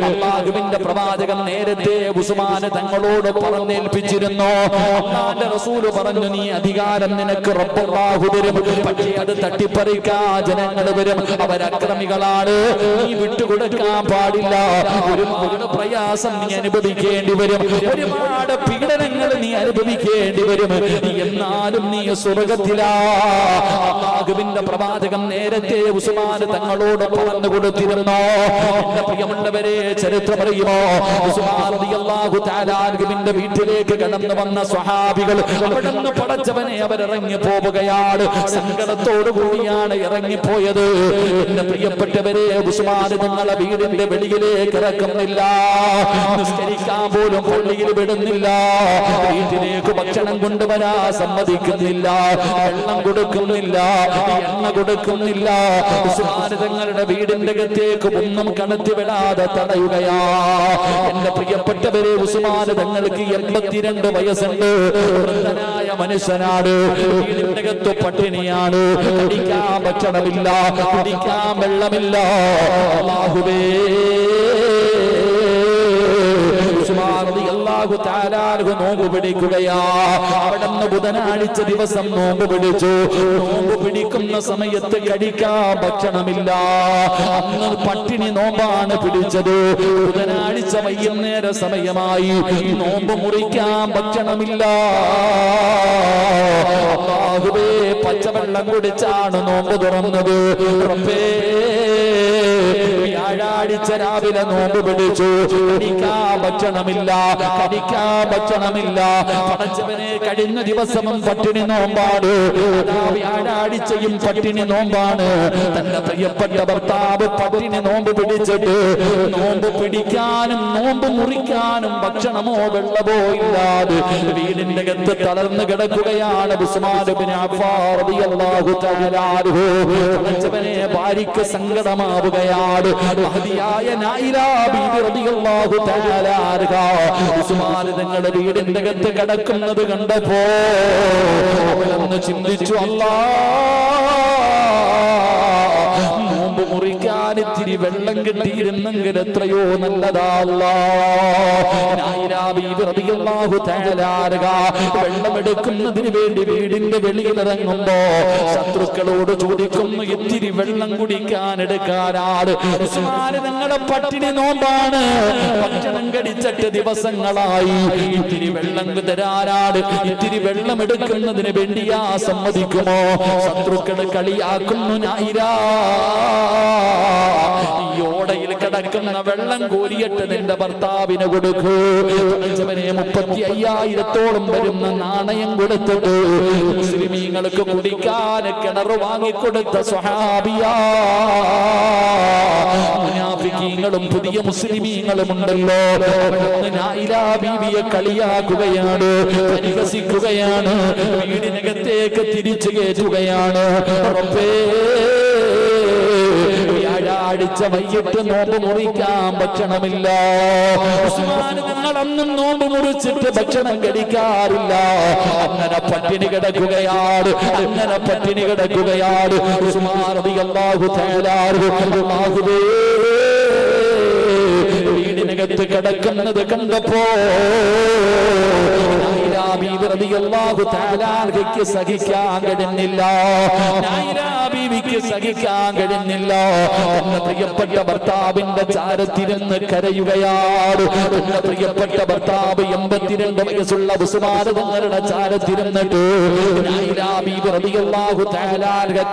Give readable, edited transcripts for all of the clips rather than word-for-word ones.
അല്ലാഹുവിന്റെ പ്രവാചകൻ നേരത്തെ ഉസ്മാൻ തങ്ങളോട് പറഞ്ഞേൽപ്പിച്ചിരുന്നു. അല്ലാഹുവിന്റെ റസൂൽ പറഞ്ഞു, നീ അധികാരം നിനക്ക് റബ്ബല്ലാഹു തരും, പക്ഷേ അത് തട്ടിപ്പറിക്കാൻ ജനങ്ങൾ വരും, അവരക്രമികളാണ്, നീ വിട്ടുകൊടുക്കാൻ പാടില്ല. ഒരുപാട് പ്രയാസം നീ അനുഭവിക്കേണ്ടി വരും, ഒരുപാട് പീഡനങ്ങൾ നീ അനുഭവിക്കേണ്ടി വരും, എന്നാലും നീ സ്വർഗത്തിലാ. അല്ലാഹുവിന്റെ പ്രവാചകൻ നേരത്തെ ഉസ്മാൻ തങ്ങളോട് പറഞ്ഞു കൊടുത്തിരുന്നു. എന്റെ പ്രിയമുള്ളവരെ, ചരിത്രം അറിയുമോ? ഉസ്മാൻ റളിയല്ലാഹു തആല അൻഹുവിന്റെ വീട്ടിലേക്ക് കടന്നു വന്ന സ്വഹാബികൾ അവിടുന്ന് പടച്ചവനെ അവരിറങ്ങി പോവുകയാണ്. സങ്കടത്തോടു കൂടിയാണ് ഇറങ്ങിപ്പോയത്. എന്റെ പ്രിയപ്പെട്ടവരെ, ഉസ്മാൻ തങ്ങളെ വീടിന്റെ വെളിയിലേക്ക് ഇറക്കുന്നില്ല, നിസ്കരിക്കാൻ പോലും പള്ളിയിൽ വിടുന്നില്ല, വീട്ടിലേക്ക് ഭക്ഷണം കൊണ്ടുവരാൻ സമ്മതിക്കുന്നില്ല, വെള്ളം കൊടുക്കുന്നില്ല, എണ്ണ കൊടുക്കുന്നില്ല. ഉസ്മാൻ തങ്ങളുടെ വീടിന്റെ അകത്തേക്ക് ഒന്നും കടത്തിവിടാതെ തടയുകയാ. എന്റെ പ്രിയപ്പെട്ടവരെ, ഉസ്മാൻ തങ്ങൾക്ക് 82 വയസ്സുണ്ട്, വൃദ്ധനായ മനുഷ്യനാണ്, വീടിന്റെ അകത്ത് പട്ടിണിയാണ്, കഴിക്കാൻ ഭക്ഷണമില്ല, കുടിക്കാൻ വെള്ളമില്ല. അല്ലാഹുവേ, നോമ്പ് പിടിക്കുകയാ. അവിടുന്ന് ബുധനാഴ്ച ദിവസം നോമ്പ് പിടിച്ചു. നോമ്പ് പിടിക്കുന്ന സമയത്ത് കഴിക്കാൻ ഭക്ഷണമില്ല, അന്ന് പട്ടിണി നോമ്പാണ് പിടിച്ചത്. ബുധനാഴ്ച വൈകുന്നേര സമയമായി, നോമ്പ് മുറിക്കാൻ ഭക്ഷണമില്ല. അല്ലാഹുവേ, പച്ചവെള്ളം കുടിച്ചാണ് നോമ്പ് തുറന്നത്. റബ്ബേ, വ്യാഴാഴ്ച രാവിലെ നോമ്പ് പിടിച്ചു, കഴിക്കാൻ ഭക്ഷണമില്ല, കഴിക്കാൻ ഭക്ഷണമില്ല. പടച്ചവനെ, കഴിഞ്ഞ ദിവസവും പട്ടിണി നോമ്പാണ്, വ്യാഴാഴ്ചയും പട്ടിണി നോമ്പാണ്. തന്റെ പ്രിയപ്പെട്ട ഭർത്താവ് പട്ടിണി നോമ്പ് പിടിച്ചിട്ട് നോമ്പ് പിടിക്കാനും നോമ്പ് മുറിക്കാനും ഭക്ഷണമോ വെള്ളമോ ഇല്ലാതെ വീടിന്റെ അകത്ത് തളർന്നു കിടക്കുകയാണ് ഉസ്മാൻ ഇബ്നു അഫ്ഫാൻ റളിയല്ലാഹു തആല അൻഹു. പടച്ചവനെ, ഭാര്യയ്ക്ക് സങ്കടമാവുകയാണ്. മഹദിയായ നായില ബീവി റളിയല്ലാഹു തആല അൻഹ ഉസ്മാൻ തങ്ങളുടെ വീടിന്റെ അകത്ത് കിടക്കുന്നത് കണ്ടപ്പോ അവളൊന്ന് ചിന്തിച്ചു, നോമ്പ് മുറിക്കാൻ ഇത്തിരി വെള്ളം കിട്ടിയിരുന്നെങ്കിൽ എത്രയോ നല്ലതാ. വെള്ളമെടുക്കുന്നതിന് വേണ്ടി വീടിന്റെ വെളിയിലിറങ്ങുമ്പോ ശത്രുക്കളോട് ചോദിക്കുന്നു, ഇത്തിരി വെള്ളം കുടിക്കാൻ എടുക്കാനാണ്. ഉസ്മാൻ തങ്ങളുടെ പട്ടിണി നോമ്പാണ്, ഭക്ഷണം കഴിച്ചിട്ട് ദിവസങ്ങളായി, ഇത്തിരി വെള്ളം തരാനാണ്. ഇത്തിരി വെള്ളം എടുക്കുന്നതിന് വേണ്ടിയാ സമ്മതിക്കുമോ? ശത്രുക്കൾ കളിയാക്കുന്നു, നായിരാ, ഈ ഓടയിൽ കിടക്കുന്ന വെള്ളം കോരിയിട്ട് നിന്റെ ഭർത്താവിന് കൊടുക്കൂ. 35,000 വരുന്ന നാണയം കൊടുത്തിട്ട് മുസ്ലിമീങ്ങൾക്ക് കുടിക്കാൻ കിണർ വാങ്ങിക്കൊടുത്ത സ്വഹാബിയാ. മുനാഫിക്കീങ്ങളും പുതിയ മുസ്ലിമീങ്ങളും ഉണ്ടല്ലോ, നായിലാ ബീവിയെ കളിയാക്കുകയാണ്, പരിഹസിക്കുകയാണ്, വീടിനകത്തേക്ക് തിരിച്ചു കയറ്റുകയാണ്. റബ്ബേ, വ്യാഴാഴ്ച വൈകിട്ട് നോമ്പ് മുറിക്കാൻ ഭക്ഷണമില്ല. ഉസ്മാൻ തങ്ങൾ അന്നും നോമ്പ് മുറിച്ചിട്ട് ഭക്ഷണം കഴിക്കാറില്ല. അങ്ങനെ പട്ടിണി കിടക്കുകയാണ്, അങ്ങനെ പട്ടിണി കിടക്കുകയാണ്. ഉസ്മാൻ റളിയല്ലാഹു തആല അൻഹു വീടിനകത്ത് കിടക്കുന്നത് കണ്ടപ്പോ സഹിക്കാൻ കഴിഞ്ഞില്ല, ബീവിക്ക് സഹിക്കാൻ കഴിഞ്ഞില്ല. എന്ന പ്രിയപ്പെട്ട ഭർത്താവിന്റെ ചാരത്തിരുന്ന് കരയുകയാണ്. എന്ന പ്രിയപ്പെട്ട ഭർത്താവ് 82 വയസ്സുള്ള ഉസ്മാൻ തങ്ങളുടെ ചാരത്തിരുന്നിട്ട്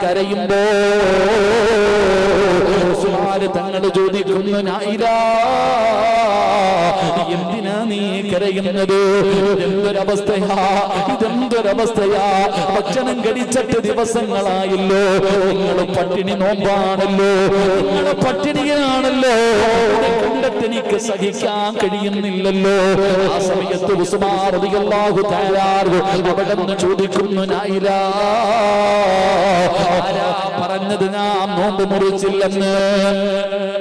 കരയുമ്പോ ഉസ്മാൻ തങ്ങൾ ചോദിക്കുന്നു, നായിലാ, എന്തിനാ നീ കരയുന്നത്? എന്തൊരവസ്ഥയാ, ഇതെന്തൊരവസ്ഥയാ? ഭക്ഷണം കഴിച്ചിട്ട് ദിവസങ്ങളായല്ലോ, നിങ്ങൾ പട്ടിണി നോമ്പാണല്ലോ, നിങ്ങൾ പട്ടിണിയാണല്ലോ, കണ്ടിട്ട് എനിക്ക് സഹിക്കാൻ കഴിയുന്നില്ലല്ലോ. ആ സമയത്ത് ഉസ്മാൻ റളിയല്ലാഹു തആല അവിടുന്ന് ചോദിക്കുന്നു, നായിലാ, ആരാ പറഞ്ഞത് ഞാൻ നോമ്പ് മുറിച്ചില്ലെന്ന്?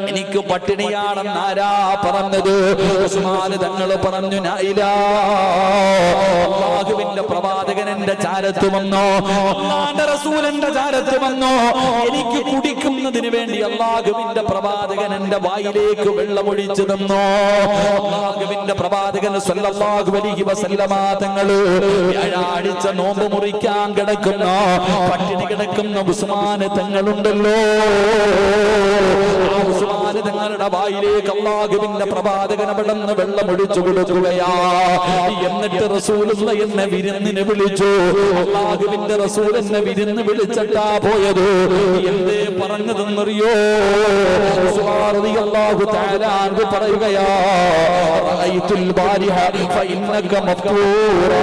എനിക്ക് പട്ടിണിയാണെന്ന് ആരാ പറഞ്ഞത്? ഉസ്മാൻ തങ്ങൾ പറഞ്ഞു, അല്ലാഹുവിന്റെ പ്രവാചകൻ എന്റെ ചാരത്ത് വന്നോ, അല്ലാഹുവിന്റെ റസൂൽ എന്റെ ചാരത്ത് വന്നോ, എനിക്ക് കുടിക്കുന്നതിന് വേണ്ടി അല്ലാഹുവിന്റെ പ്രവാചകൻ എന്റെ വായിലേക്ക് വെള്ളമൊഴിച്ചു തന്നോ. അല്ലാഹുവിന്റെ പ്രവാചകൻ സ്വല്ലല്ലാഹു അലൈഹി വസല്ലമ തങ്ങൾ വ്യാഴാഴ്ച നോമ്പ് മുറിക്കാൻ കിടക്കുന്ന, പട്ടിണി കിടക്കുന്ന ഉസ്മാൻ തങ്ങളുണ്ടല്ലോ, ഉസ്മാൻ തങ്ങളുടെ വായിലേക്ക് അല്ലാഹുവിന്റെ പ്രവാചകൻ അവിടുന്ന് വെള്ളമൊഴിച്ചു കൊടുക്കുകയാ. എന്നിട്ട് റസൂലുള്ള എന്നെ വിരുന്നിന് വിളിച്ചു. അല്ലാഹുവിന്റെ റസൂൽ എന്നെ വിരുന്ന് വിളിച്ചിട്ടാ പോയത്. എന്തേ പറഞ്ഞതെന്നറിയോ? റളിയല്ലാഹു തആല അൻഹു പറയുകയാ, റഅയ്തുൽ ബാരിഹ ഫഇന്നക മഫ്തൂറാ.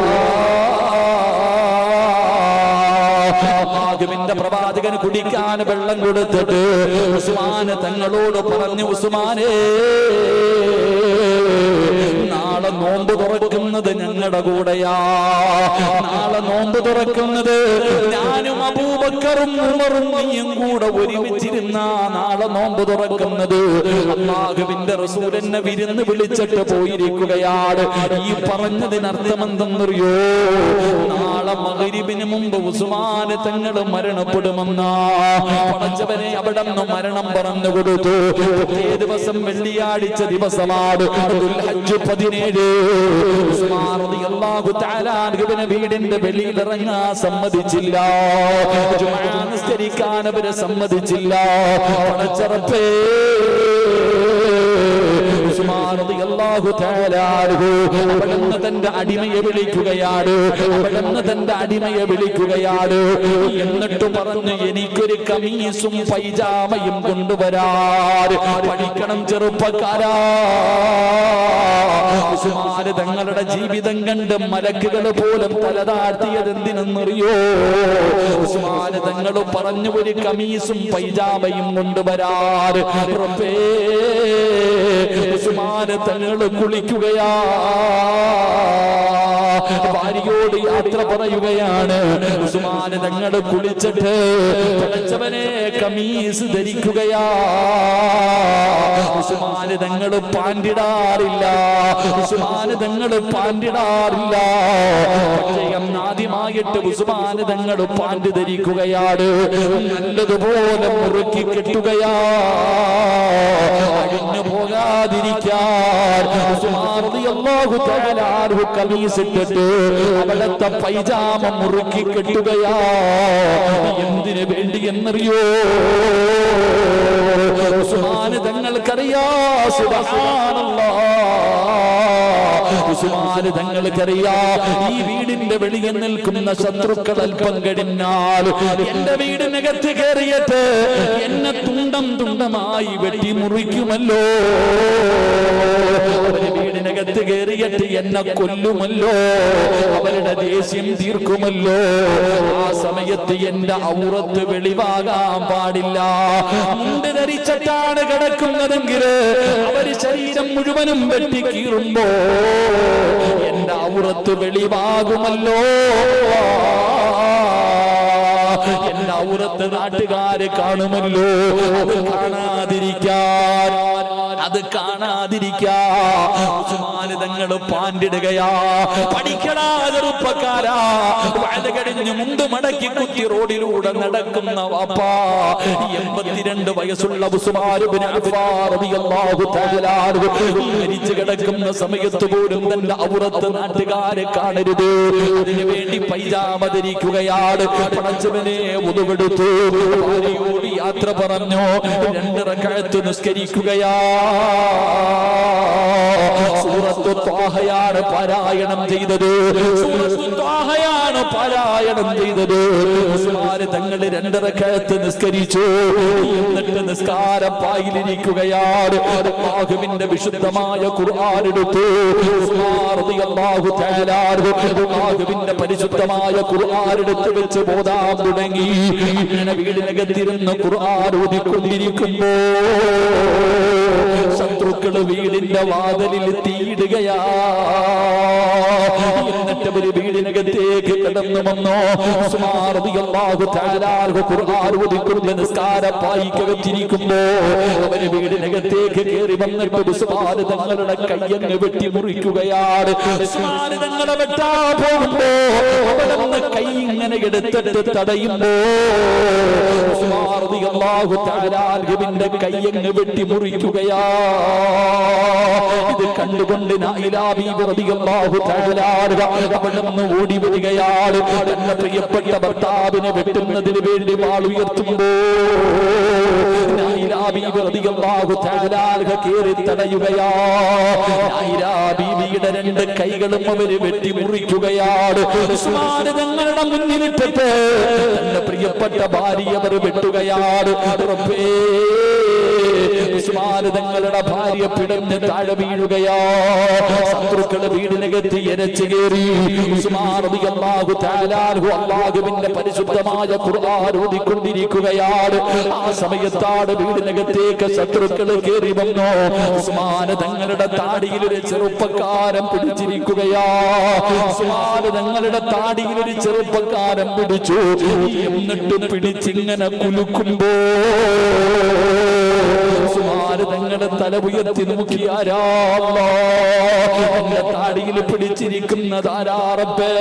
അല്ലാഹുവിന്റെ പ്രവാചകൻ കുടിക്കാൻ വെള്ളം കൊടുത്തിട്ട് ഉസ്മാൻ തങ്ങളോട് പറഞ്ഞു, ഉസ്മാനേ, നാളെ നോമ്പ് തുറക്കുന്നത് ഞങ്ങളുടെ കൂടെയാ. നാളെ നോമ്പ് തുറക്കുന്നത് ഞാനും അബൂബക്കറും ഉമറും നീയും കൂടെ ഒരുമിച്ചിരുന്ന നാളെ നോമ്പ് തുറക്കുന്നത്. അല്ലാഹുവിന്റെ റസൂൽ എന്നെ വിരുന്ന് വിളിച്ചിട്ട് പോയിരിക്കുകയാണ്. ഈ പറഞ്ഞതിനർത്ഥം എന്തെന്നറിയോ? നാളെ മഗ്‌രിബിന് മുമ്പ് ഉസ്മാൻ തങ്ങൾ മരണപ്പെടുമെന്നാ. പടച്ചവനെ അവിടെന്ന് മരണം പറഞ്ഞു കൊടുത്തു. ഏ ദിവസം വെള്ളിയാഴ്ച ദിവസമാണ്, ദുൽഹജ്ജ് 17. ഉസ്മാൻ റളിയല്ലാഹു തആല അൻഹുവിനെ വീടിന്റെ വെളിയിൽ ഇറങ്ങാൻ സമ്മതിച്ചില്ല. ജുമുഅ നിസ്കരിക്കാൻ അവരെ സമ്മതിച്ചില്ല. പടച്ചറപ്പേ, ഉസ്മാൻ റളിയല്ലാഹു തആല അൻഹു അവിടുന്ന് തന്റെ അടിമയെ വിളിക്കുകയാണ്. അവിടുന്ന് തന്റെ അടിമയെ വിളിക്കുകയാണ്. എന്നിട്ട് പറഞ്ഞു, എനിക്കൊരു കമീസും പൈജാമയും കൊണ്ടുവരാൻ. പഠിക്കണം ചെറുപ്പക്കാരാ. ഉസ്മാൻ തങ്ങളുടെ ജീവിതം കണ്ട് മലക്കുകൾ പോലും തലതാഴ്ത്തിയത് എന്തിനെന്നറിയോ? ഉസ്മാൻ തങ്ങൾ പറഞ്ഞു, ഒരു കമീസും പൈജാമയും കൊണ്ടുവരാൻ. റബ്ബേ, ഉസ്മാൻ തങ്ങൾ കുളിക്കുകയാ. ഭാര്യയോട് യാത്ര പറയുകയാണ്. ഉസ്മാൻ തങ്ങൾ കുളിച്ചിട്ട് പടച്ചവനെ കമീസ് ധരിക്കുകയാ. ഉസ്മാൻ തങ്ങൾ പാൻറിടാറില്ല. ഉസ്മാൻ തങ്ങൾ പാൻറിടാറില്ല. പക്ഷേ ആദ്യമായിട്ട് ഉസ്മാൻ തങ്ങൾ പാൻറ് ധരിക്കുകയാണ്. നല്ലതുപോലെ മുറുക്കി കെട്ടുകയാ, അഴിഞ്ഞു പോകാതിരിക്കാൻ. ഉസ്മാൻ റളിയല്ലാഹു തആല അൻഹു കമീസ് ഇട്ടിട്ട് അവിടുത്തെ പൈജാമ മുറുക്കി കെട്ടുകയാ. എന്തിനു വേണ്ടി എന്നറിയോ? ഉസ്മാൻ തങ്ങൾക്കറിയാ, സുബ്ഹാനല്ലാഹ്, ഉസ്മാൻ തങ്ങൾക്കറിയാ, ഈ വീടിന്റെ വെളിയിൽ നിൽക്കുന്ന ശത്രുക്കൾ അല്പം കഴിഞ്ഞാൽ എന്റെ വീടിനകത്ത് കയറിയിട്ട് എന്നെ തുണ്ടം തുണ്ടമായി വെട്ടി മുറിക്കുമല്ലോ. അവര് വീടിനകത്ത് കയറിയിട്ട് എന്നെ കൊല്ലുമല്ലോ. അവരുടെ ദേഷ്യം തീർക്കുമല്ലോ. ആ സമയത്ത് എന്റെ ഔറത്ത് വെളിവാകാൻ പാടില്ല. മുണ്ട് ധരിച്ചിട്ടാണ് കിടക്കുന്നതെങ്കിൽ അവര് ശരീരം മുഴുവനും വെട്ടി കീറുമ്പോ എന്റെ ഔറത്ത് വെളിവാകുമല്ലോ. എന്റെ ഔറത്ത് നാട്ടുകാര് കാണുമല്ലോ. അത് കാണാതിരിക്കാ ഉസ്മാൻ തങ്ങൾ പാൻറിടുകയാ. പഠിക്കടാ ചെറുപ്പക്കാരാ. വയല് കഴിഞ്ഞ് മുണ്ട് മടക്കി കുത്തി റോഡിലൂടെ നടക്കുന്ന വാപ്പാ. 82 വയസ്സുള്ള ഉസ്മാൻ ഇബ്നു അഫ്ഫാൻ റളിയല്ലാഹു തആല മരിച്ചു കിടക്കുന്ന സമയത്ത് പോലും തന്റെ ഔറത്ത് നാട്ടുകാരെ കാണരുത്. അതിനു വേണ്ടി പൈജാമ ധരിക്കുകയാണ്. പടച്ചവനെ ഉദുവെടുത്തു. ഭാര്യയോട് യാത്ര പറഞ്ഞു. 2 റക്അത്ത് നിസ്കരിക്കുകയാ. സൂറത്തു ത്വാഹയാണ് പാരായണം ചെയ്തത്. സൂറത്തു ത്വാഹയാണ് പാരായണം ചെയ്തത്. ഉസ്മാൻ തങ്ങൾ 2 റക്അത്ത് നിസ്കരിച്ചു. എന്നിട്ട് നിസ്കാരപ്പായിലിരിക്കുകയാണ്. അല്ലാഹുവിന്റെ വിശുദ്ധമായ ഖുർആൻ എടുത്തു. ഉസ്മാൻ റളിയല്ലാഹു തആല അല്ലാഹുവിന്റെ പരിശുദ്ധമായ ഖുർആൻ എടുത്ത് വെച്ച് ഓതാൻ തുടങ്ങി. അങ്ങനെ വീടിനകത്തിരുന്ന് ഖുർആൻ ഓതിക്കൊണ്ടിരിക്കുമ്പോ ശത്രുക്കൾ വീടിന്റെ വാതിലിൽ തീയിടുകയാ. എന്നിട്ട് ഒരു വീടിനകത്തേക്ക് കടന്നു വന്നു. ഉസ്മാൻ റളിയല്ലാഹു തആല ഖുർആൻ ഓതിക്കൊണ്ട് നിസ്കാരപ്പായിക്കകത്തിരിക്കുമ്പോ അവര് വീടിനകത്തേക്ക് കയറി വന്നിട്ട് ഉസ്മാൻ തങ്ങളുടെ കയ്യങ്ങ് വെട്ടി മുറിക്കുകയാണ്. ഉസ്മാൻ തങ്ങളെ വെട്ടാ പോകുമ്പോ അവിടെ കൈ ഇങ്ങനെ എടുത്തിട്ട് തടയുമ്പോ ഉസ്മാൻ റളിയല്ലാഹു തആല ന്റെ കയ്യങ്ങ് വെട്ടി മുറിക്കുകയാ. ഇത് കണ്ടുകൊണ്ട് നായിലാ ബീവി റളിയല്ലാഹു തആല അവിടുന്ന് ഓടി വരികയാണ്. തന്റെ പ്രിയപ്പെട്ട ഭർത്താവിനെ വെട്ടുന്നതിന് വേണ്ടി വാൾ ഉയർത്തുമ്പോ നായിലാ ബീവി റളിയല്ലാഹു തആല കേറി തടയുകയാ. നായിലാ ബീവിയുടെ രണ്ട് കൈകളും അവര് വെട്ടി മുറിക്കുകയാണ്. ഉസ്മാൻ തങ്ങളുടെ മുന്നിലിട്ടിട്ട് തന്റെ പ്രിയപ്പെട്ട ഭാര്യ അവർ വെട്ടുകയാണ്. ഉസ്മാൻ തങ്ങളുടെ ഭാര്യ പിടഞ്ഞ് താഴെ വീഴുകയാ. ശത്രുക്കള് വീടിനകത്ത് ഇരച്ചു കയറി. ഉസ്മാൻ റളിയല്ലാഹു തആല അല്ലാഹുവിന്റെ പരിശുദ്ധമായ ഖുർആൻ ഓതിക്കൊണ്ടിരിക്കുകയാണ്. ആ സമയത്താണ് വീടിനകത്തേക്ക് ശത്രുക്കള് കയറി വന്നു. ഉസ്മാൻ തങ്ങളുടെ താടിയിൽ ഒരു ചെറുപ്പക്കാരൻ പിടിച്ചിരിക്കുകയാ. ഉസ്മാൻ തങ്ങളുടെ താടിയിൽ ഒരു ചെറുപ്പക്കാരൻ പിടിച്ചു. എന്നിട്ട് പിടിച്ചിങ്ങനെ കുലുക്കുമ്പോ ഉസ്മാൻ തങ്ങളുടെ തല ഉയർത്തി നോക്കിയാരാ എന്റെ താടിയിൽ പിടിച്ചിരിക്കുന്നതാരാ റബ്ബേ.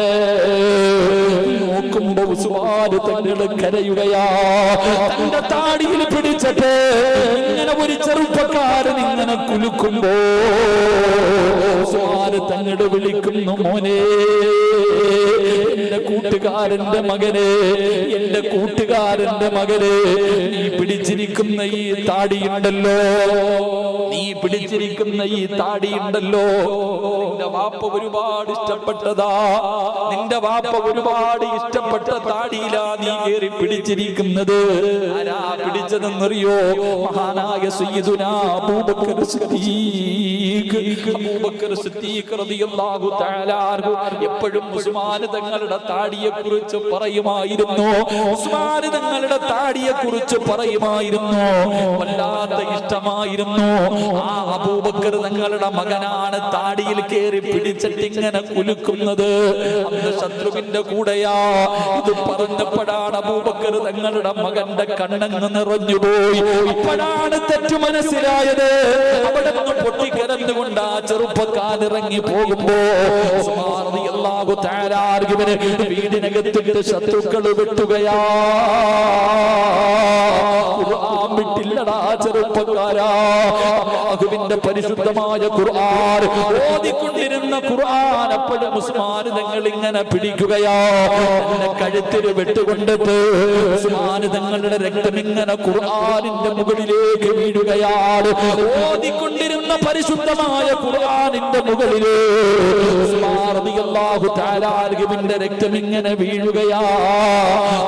നോക്കുമ്പോ ഉസ്മാൻ തങ്ങള് കരയുകയാ. തന്റെ താടിയിൽ പിടിച്ചിട്ട് ഇങ്ങനെ ഒരു ചെറുപ്പക്കാരൻ ഇങ്ങനെ കുലുക്കുമ്പോ ഉസ്മാൻ തങ്ങള് വിളിക്കുന്നു, മോനെ, എന്റെ കൂട്ടുകാരന്റെ മകനെ, എന്റെ കൂട്ടുകാരന്റെ മകനെ, നീ പിടിച്ചിരിക്കുന്ന ഈ താടിയുണ്ടല്ലോ, നീ പിടിച്ചിരിക്കുന്ന ഈ താടിയുണ്ടല്ലോ, നിന്റെ വാപ്പ ഒരുപാട് ഇഷ്ടപ്പെട്ടതാ. നിന്റെ വാപ്പ ഒരുപാട് ഇഷ്ടപ്പെട്ട താടിയിലാ നീ കേറി പിടിച്ചിരിക്കുന്നത്. ആരാ പിടിച്ചതെന്നറിയോ? മഹാനായ സയ്യിദുനാ അബൂബക്കർ സിദ്ദീഖ്. അബൂബക്കർ സിദ്ദീഖ് റളിയല്ലാഹു തആല എപ്പോഴും ഉസ്മാൻ തങ്ങളുടെ താടിയെ കുറിച്ച് പറയുമായിരുന്നു. ഉസ്മാൻ തങ്ങളുടെ താടിയെ കുറിച്ച് പറയുമായിരുന്നു. വല്ലാത്ത ഇഷ്ടമായിരുന്നു. ആ അബൂബക്കർ തങ്ങളുടെ മകനാണ് താടിയിൽ കേറി പിടിച്ചിട്ട് ഇങ്ങനെ കുലുക്കുന്നത്. അന്ന് ശത്രുവിന്റെ കൂടെയാ. ഇത് പറഞ്ഞപ്പോഴാണ് അബൂബക്കർ തങ്ങളുടെ മകന്റെ കണ്ണങ്ങ് നിറഞ്ഞുപോയി. അപ്പോഴാണ് തെറ്റു മനസ്സിലായത്. അവിടെ നിന്ന് പൊട്ടിക്കരന്നുകൊണ്ട് ആ ചെറുപ്പക്കാരൻ ഇറങ്ങി പോകുമ്പോ വീടിനകത്തിട്ട് ശത്രുക്കൾ വെട്ടുകയാ. ഖുർആൻ വിട്ടില്ലടാ ചെറുപ്പക്കാരാ. അല്ലാഹുവിന്റെ പരിശുദ്ധമായ ഖുർആൻ ഓതിക്കൊണ്ടിരുന്ന ഖുർആൻ അപ്പോഴും ഉസ്മാൻ തങ്ങൾ ഇങ്ങനെ പിടിക്കുകയാ. എന്നെ കഴുത്തിൽ വെട്ടുകൊണ്ടിട്ട് ഉസ്മാൻ തങ്ങളുടെ രക്തം ഇങ്ങനെ ഖുർആനിന്റെ മുകളിലേക്ക് വീഴുകയാണ്. ഓതിക്കൊണ്ടിരുന്ന പരിശുദ്ധമായ ഖുർആനിന്റെ മുകളില് ഉസ്മാൻ റളിയല്ലാഹു തആല അൻഹുവിന്റെ രക്തം ഇങ്ങനെ വീഴുകയാ.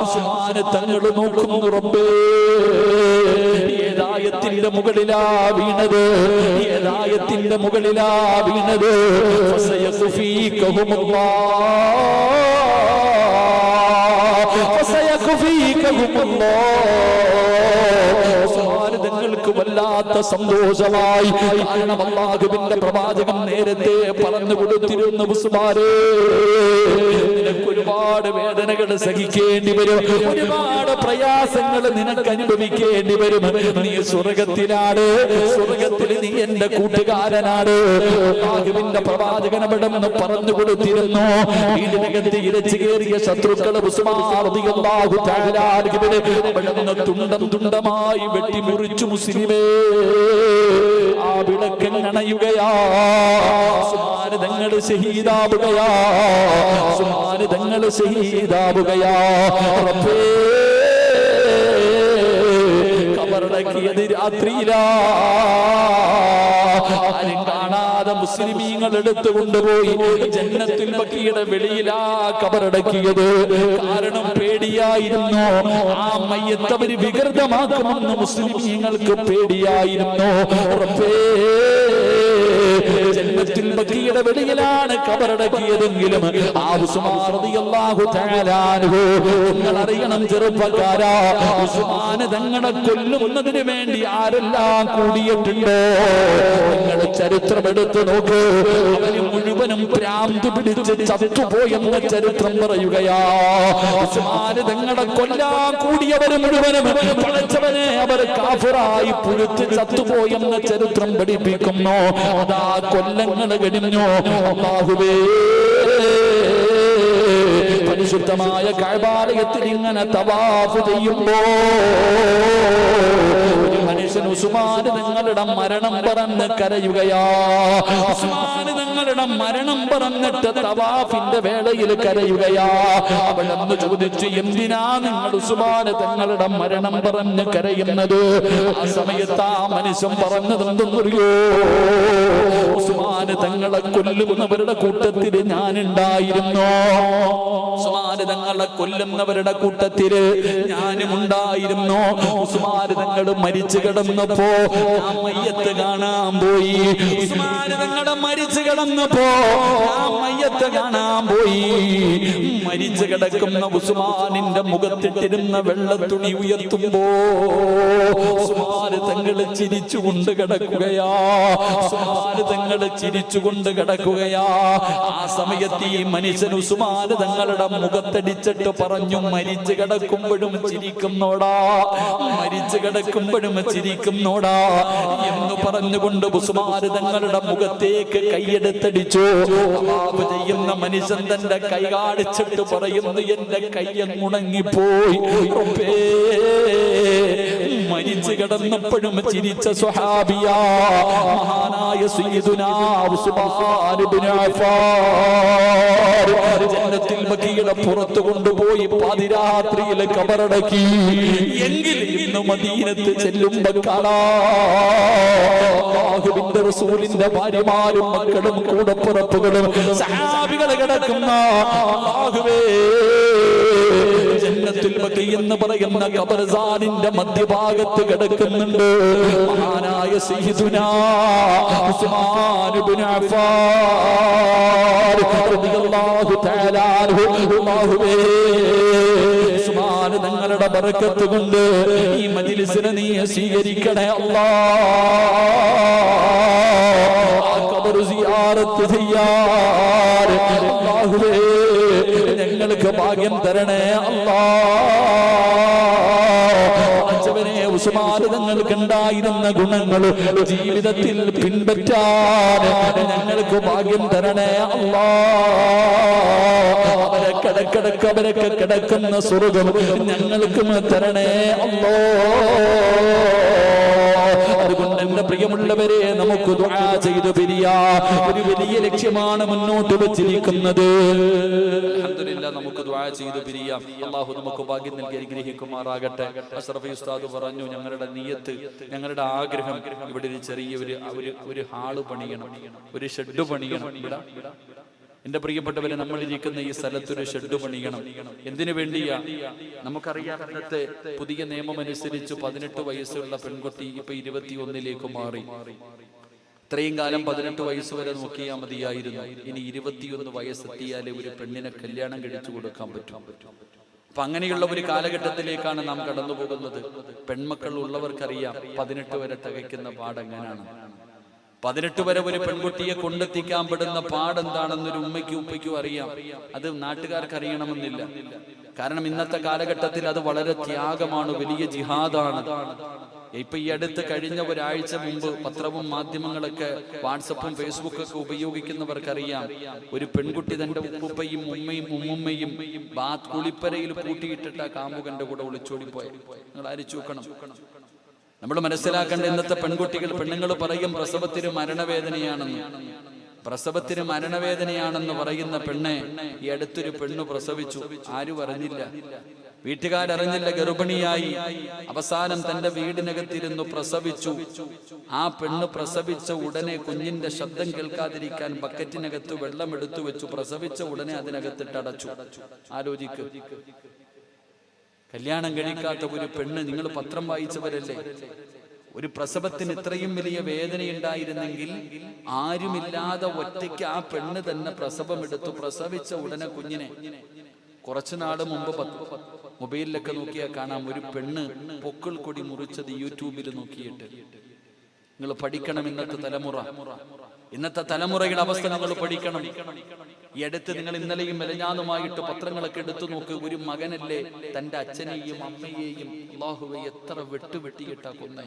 ഉസ്മാൻ തങ്ങൾ നോക്കുന്നു, റബ്ബേ, ഏതായത്തിന്റെ മുകളിലാ വീണത്, ഏതായത്തിന്റെ മുകളിലാ വീണത്. തങ്ങൾക്ക് വല്ലാത്ത സന്തോഷമായി. കാരണം അല്ലാഹുവിന്റെ പ്രവാചകൻ നേരത്തെ പറഞ്ഞു കൊടുത്തിരുന്ന ഉസ്മാനേ, നിനക്ക് ഒരുപാട് വേദനകൾ സഹിക്കേണ്ടി വരും, ഒരുപാട് പ്രയാസങ്ങൾ നിനക്ക് അനുഭവിക്കേണ്ടി വരും. നീ സ്വർഗത്തിലാണ്, സ്വർഗത്തിൽ നീ എന്റെ കൂട്ടുകാരനാണ്. അല്ലാഹുവിന്റെ പ്രവാചകൻ അവിടെ നിന്ന് പറഞ്ഞു കൊടുത്തിരുന്നു. ഇതിനകത്ത് ഇരച്ചു കയറിയ ശത്രുക്കൾ ഉസ്മാൻ റളിയല്ലാഹു തആല അൻഹുവിനെ അവിടെ നിന്ന് തുണ്ടം തുണ്ടമായി വെട്ടിമുറിച്ചു. മുസ്ലിമേ, ആ വിളക്കണയുകയാ. ഉസ്മാൻ തങ്ങൾ ശഹീദാവുകയാ. ഉസ്മാൻ തങ്ങൾ ശഹീദാവുകയാ. റബ്ബേ, കബറടക്കിയത് രാത്രിയിലാ. ആരും കാണാതെ മുസ്ലിമീങ്ങൾ എടുത്തു കൊണ്ടുപോയി ജന്നത്തുൽ ബഖീയുടെ വെളിയിലാ കബറടക്കിയത്. കാരണം പേടിയായിരുന്നു. ആ മയ്യത്ത് അവര് വികൃതമാക്കുമെന്ന് മുസ്ലിമീങ്ങൾക്ക് പേടിയായിരുന്നു. റബ്ബേ, ജന്നത്തുൽ ബഖീയുടെ വീടിന്റെ വെളിയിലാണ് കബറടക്കിയതെങ്കിലും ആ ഉസ്മാൻ റളിയല്ലാഹു തആല അൻഹു, നിങ്ങൾ അറിയണം ചെറുപ്പക്കാരാ, ഉസ്മാൻ തങ്ങളെ കൊല്ലുന്നതിന് വേണ്ടി ആരെല്ലാം കൂടിയിട്ടുണ്ടോ? നിങ്ങൾ ചരിത്രം എടുത്തു നോക്ക്. അവന് മുഴുവനും ഭ്രാന്ത് പിടിച്ച് ചത്തുപോയെന്ന ചരിത്രം പറയുകയാ. ഉസ്മാൻ തങ്ങളെ കൊല്ലാൻ കൂടിയവര് മുഴുവനും പടച്ചവനെ അവർ കാഫിറായി പുഴുത്ത് ചത്തുപോയെന്ന ചരിത്രം പഠിപ്പിക്കുന്നു. അതാ കൊല്ലങ്ങൾ കഴിഞ്ഞു. അല്ലാഹുവേ, പരിശുദ്ധമായ കഅബാലയത്തിൽ ഇങ്ങനെ തവാഫ് ചെയ്യുമ്പോ ഒരു മനുഷ്യൻ ഉസ്മാൻ തങ്ങളുടെ മരണം പറഞ്ഞ് കരയുകയാ. ഉസ്മാൻ തങ്ങളുടെ മരണം പറഞ്ഞിട്ട് തവാഫിന്റെ വേളയിൽ കരയുകയാ. അവളെന്ന് ചോദിച്ചു, എന്തിനാ നിങ്ങൾ ഉസ്മാൻ തങ്ങളുടെ മരണം പറഞ്ഞ് കരയുന്നത്? ആ സമയത്ത് ആ മനുഷ്യൻ പറഞ്ഞതെന്തെന്നറിയോ? ഉസ്മാൻ തങ്ങളെ കൊല്ലുന്നവരുടെ കൂട്ടത്തിൽ ഞാനുണ്ടായിരുന്നു. ഉസ്മാൻ തങ്ങളെ കൊല്ലുന്നവരുടെ കൂട്ടത്തില് ഞാനും ഉണ്ടായിരുന്നു. ഉസ്മാൻ തങ്ങൾ മരിച്ചു കിടന്നപ്പോ ആ മയ്യത്ത് കാണാൻ പോയി. ഉസ്മാൻ തങ്ങളെ മരിച്ചു കിടന്നപ്പോ ആ മയ്യത്ത് കാണാൻ പോയി. മരിച്ചു കിടക്കുന്ന ഉസ്മാനിന്റെ മുഖത്തിട്ടിരുന്ന വെള്ളത്തുണി ഉയർത്തുമ്പോ ഉസ്മാൻ തങ്ങൾ ചിരിച്ചുകൊണ്ട് കിടക്കുകയാ. ഉസ്മാൻ തങ്ങൾ ചിരിച്ചുകൊണ്ട് കിടക്കുകയാ. ആ സമയത്ത് ഈ മനുഷ്യൻ ഉസ്മാൻ തങ്ങളുടെ മുഖത്തടിച്ചിട്ട് പറഞ്ഞു, മരിച്ചു കിടക്കുമ്പോഴും ചിരിക്കുന്നോടാ, മരിച്ചു കിടക്കുമ്പോഴും ചിരിക്കുന്നോടാ എന്ന് പറഞ്ഞുകൊണ്ട് ഉസ്മാൻ തങ്ങളുടെ മുഖത്തേക്ക് കൈയെടുത്തടിച്ചു. തവാഫ് ചെയ്യുന്ന മനുഷ്യൻ തന്റെ കൈ കാണിച്ചിട്ട് പറയുന്നു, എന്റെ കയ്യങ്ങുണങ്ങിപ്പോയി. മരിച്ചു കിടന്നപ്പോഴും ചിരിച്ച സ്വഹാബിയാ മഹാനായ സയ്യിദുനാ ഉസ്മാൻ ഇബ്നു അഫ്ഫാൻ. ജന്നത്തുൽ ബഖീയുടെ പുറത്ത് കൊണ്ടുപോയി പാതിരാത്രിയിൽ കബറടക്കി. എങ്കിൽ ഇന്ന് മദീനത്ത് ചെല്ലുമ്പോ അല്ലാഹുവിന്റെ റസൂലിന്റെ ഭാര്യമാരും മക്കളും കൂടപ്പുറപ്പുകളും സഹാബികൾ കിടക്കുന്ന അല്ലാഹുവേ, ജന്നത്തുൽ ബഖീ എന്ന് പറയുന്ന ഖബർസാനിന്റെ മധ്യഭാഗത്ത് കിടക്കുന്നുണ്ട് മഹാനായ സയ്യിദുനാ ഉസ്മാൻ ഇബ്നു അഫ്ഫാൻ റളിയല്ലാഹു തആല അൻഹു. അല്ലാഹുവേ, ഉസ്മാൻ തങ്ങളുടെ ബറക്കത്ത് കൊണ്ട് ഈ മജ്ലിസിനെ നീ സ്വീകരിക്കണേ അല്ലാഹ്. ആ ഖബർ സിയാറത്ത് ചെയ്യാൻ അല്ലാഹുവേ ഞങ്ങൾക്ക് ഭാഗ്യം തരണേ അല്ലാഹ്. ഉസ്മാൻ തങ്ങൾക്ക് ഉണ്ടായിരുന്ന ഗുണങ്ങൾ ജീവിതത്തിൽ പിൻപറ്റാൻ ഞങ്ങൾക്ക് ഭാഗ്യം തരണേ അല്ലാഹ്. അവരൊക്കെ കിടക്കുന്ന സ്വർഗ്ഗം ഞങ്ങൾക്കും തരണേ അല്ലാഹ്. അതുകൊണ്ട് എന്റെ പ്രിയമുള്ളവരെ, നമുക്ക് ദുആ ചെയ്തു പിരിയാം. ഒരു വലിയ ലക്ഷ്യമാണ് മുന്നോട്ട് വെച്ചിരിക്കുന്നത്. അൽഹംദുലില്ലാഹ്, നമുക്ക് ദുആ ചെയ്തു പിരിയാം. അല്ലാഹു നമുക്ക് ഭാഗ്യം നൽകി അനുഗ്രഹിക്കുമാറാകട്ടെ. അഷ്റഫി ഉസ്താദ് പറഞ്ഞു, ഞങ്ങളുടെ നിയ്യത്ത്, ഞങ്ങളുടെ ആഗ്രഹം ഇവിടെ ഒരു ചെറിയ ഒരു ഹാള് പണിയണം, ഒരു ഷെഡ് പണിയണം. എന്റെ പ്രിയപ്പെട്ടവരെ, നമ്മളിരിക്കുന്ന ഈ സ്ഥലത്തൊരു ഷെഡ് പണിയണം. എന്തിനു വേണ്ടിയാ? നമുക്കറിയാം, ഇന്നത്തെ പുതിയ നിയമം അനുസരിച്ച് 18 വയസ്സുള്ള പെൺകുട്ടി ഇപ്പൊ 21 മാറി. ഇത്രയും കാലം 18 വയസ്സ് വരെ നോക്കിയാൽ മതിയായിരുന്നു. ഇനി 21 വയസ്സെത്തിയാലേ ഒരു പെണ്ണിനെ കല്യാണം കഴിച്ചു കൊടുക്കാൻ പറ്റും. അപ്പൊ അങ്ങനെയുള്ള ഒരു കാലഘട്ടത്തിലേക്കാണ് നാം കടന്നു പോകുന്നത്. പെൺമക്കൾ ഉള്ളവർക്കറിയാം 18 വരെ തികയ്ക്കുന്ന പാടെങ്ങനാണ്. 18 വരെ ഒരു പെൺകുട്ടിയെ കൊണ്ടെത്തിക്കാൻ പെടുന്ന പാടെന്താണെന്നൊരു ഉമ്മയ്ക്കും ഉപ്പയ്ക്കും അറിയാം. അത് നാട്ടുകാർക്ക് അറിയണമെന്നില്ല. കാരണം ഇന്നത്തെ കാലഘട്ടത്തിൽ അത് വളരെ ത്യാഗമാണ്, വലിയ ജിഹാദാണ്. ഇപ്പൊ ഈ അടുത്ത് കഴിഞ്ഞ ഒരാഴ്ച മുമ്പ് പത്രവും മാധ്യമങ്ങളൊക്കെ വാട്സപ്പും ഫേസ്ബുക്കും ഒക്കെ ഉപയോഗിക്കുന്നവർക്കറിയാം, ഒരു പെൺകുട്ടി തന്റെ ഉപ്പയും ഉമ്മയും ഉമ്മുമ്മയും കുളിപ്പരയിൽ പൂട്ടിയിട്ടിട്ട് ആ കാമുകന്റെ കൂടെ ഒളിച്ചോടിപ്പോയി. നിങ്ങൾ ആരിച്ചു നോക്കണം. നമ്മൾ മനസ്സിലാക്കേണ്ട, ഇന്നത്തെ പെണ്ണുങ്ങൾ പറയും പ്രസവത്തിന് മരണവേദനയാണെന്ന്. പ്രസവത്തിന് മരണവേദനയാണെന്ന് പറയുന്ന പെണ്ണെ ഈ അടുത്തൊരു പെണ്ണ് പ്രസവിച്ചു. ആരും അറിഞ്ഞില്ല, വീട്ടുകാരറിഞ്ഞില്ല. ഗർഭിണിയായി അവസാനം തന്റെ വീടിനകത്തിരുന്നു പ്രസവിച്ചു. ആ പെണ്ണ് പ്രസവിച്ച ഉടനെ കുഞ്ഞിന്റെ ശബ്ദം കേൾക്കാതിരിക്കാൻ ബക്കറ്റിനകത്ത് വെള്ളം എടുത്തു വെച്ചു. പ്രസവിച്ച ഉടനെ അതിനകത്തിട്ട് അടച്ചു. ആലോചിക്ക്, കല്യാണം കഴിക്കാത്ത ഒരു പെണ്ണ്. നിങ്ങൾ പത്രം വായിച്ചവരല്ലേ? ഒരു പ്രസവത്തിന് ഇത്രയും വലിയ വേദനയുണ്ടായിരുന്നെങ്കിൽ ആരുമില്ലാതെ ഒറ്റയ്ക്ക് ആ പെണ്ണ് തന്നെ പ്രസവമെടുത്തു. പ്രസവിച്ച ഉടനെ കുഞ്ഞിനെ കുറച്ചുനാൾ മുമ്പ് മൊബൈലിലൊക്കെ നോക്കിയാൽ കാണാം ഒരു പെണ്ണ് പൊക്കിൾ കൊടി മുറിച്ചത് യൂട്യൂബിൽ നോക്കിയിട്ട്. നിങ്ങൾ പഠിക്കണം, ഇന്നത്തെ തലമുറയുടെ അവസ്ഥ നിങ്ങൾ പഠിക്കണം. ഈ അടുത്ത് നിങ്ങൾ ഇന്നലെയും മെലഞ്ഞാന്നുമായിട്ട് പത്രങ്ങളൊക്കെ എടുത്തു നോക്ക്. ഒരു മകനല്ലേ തന്റെ അച്ഛനെയും അമ്മയെയും അല്ലാഹുവേ എത്ര വെട്ടിയിട്ടാ കൊന്നേ.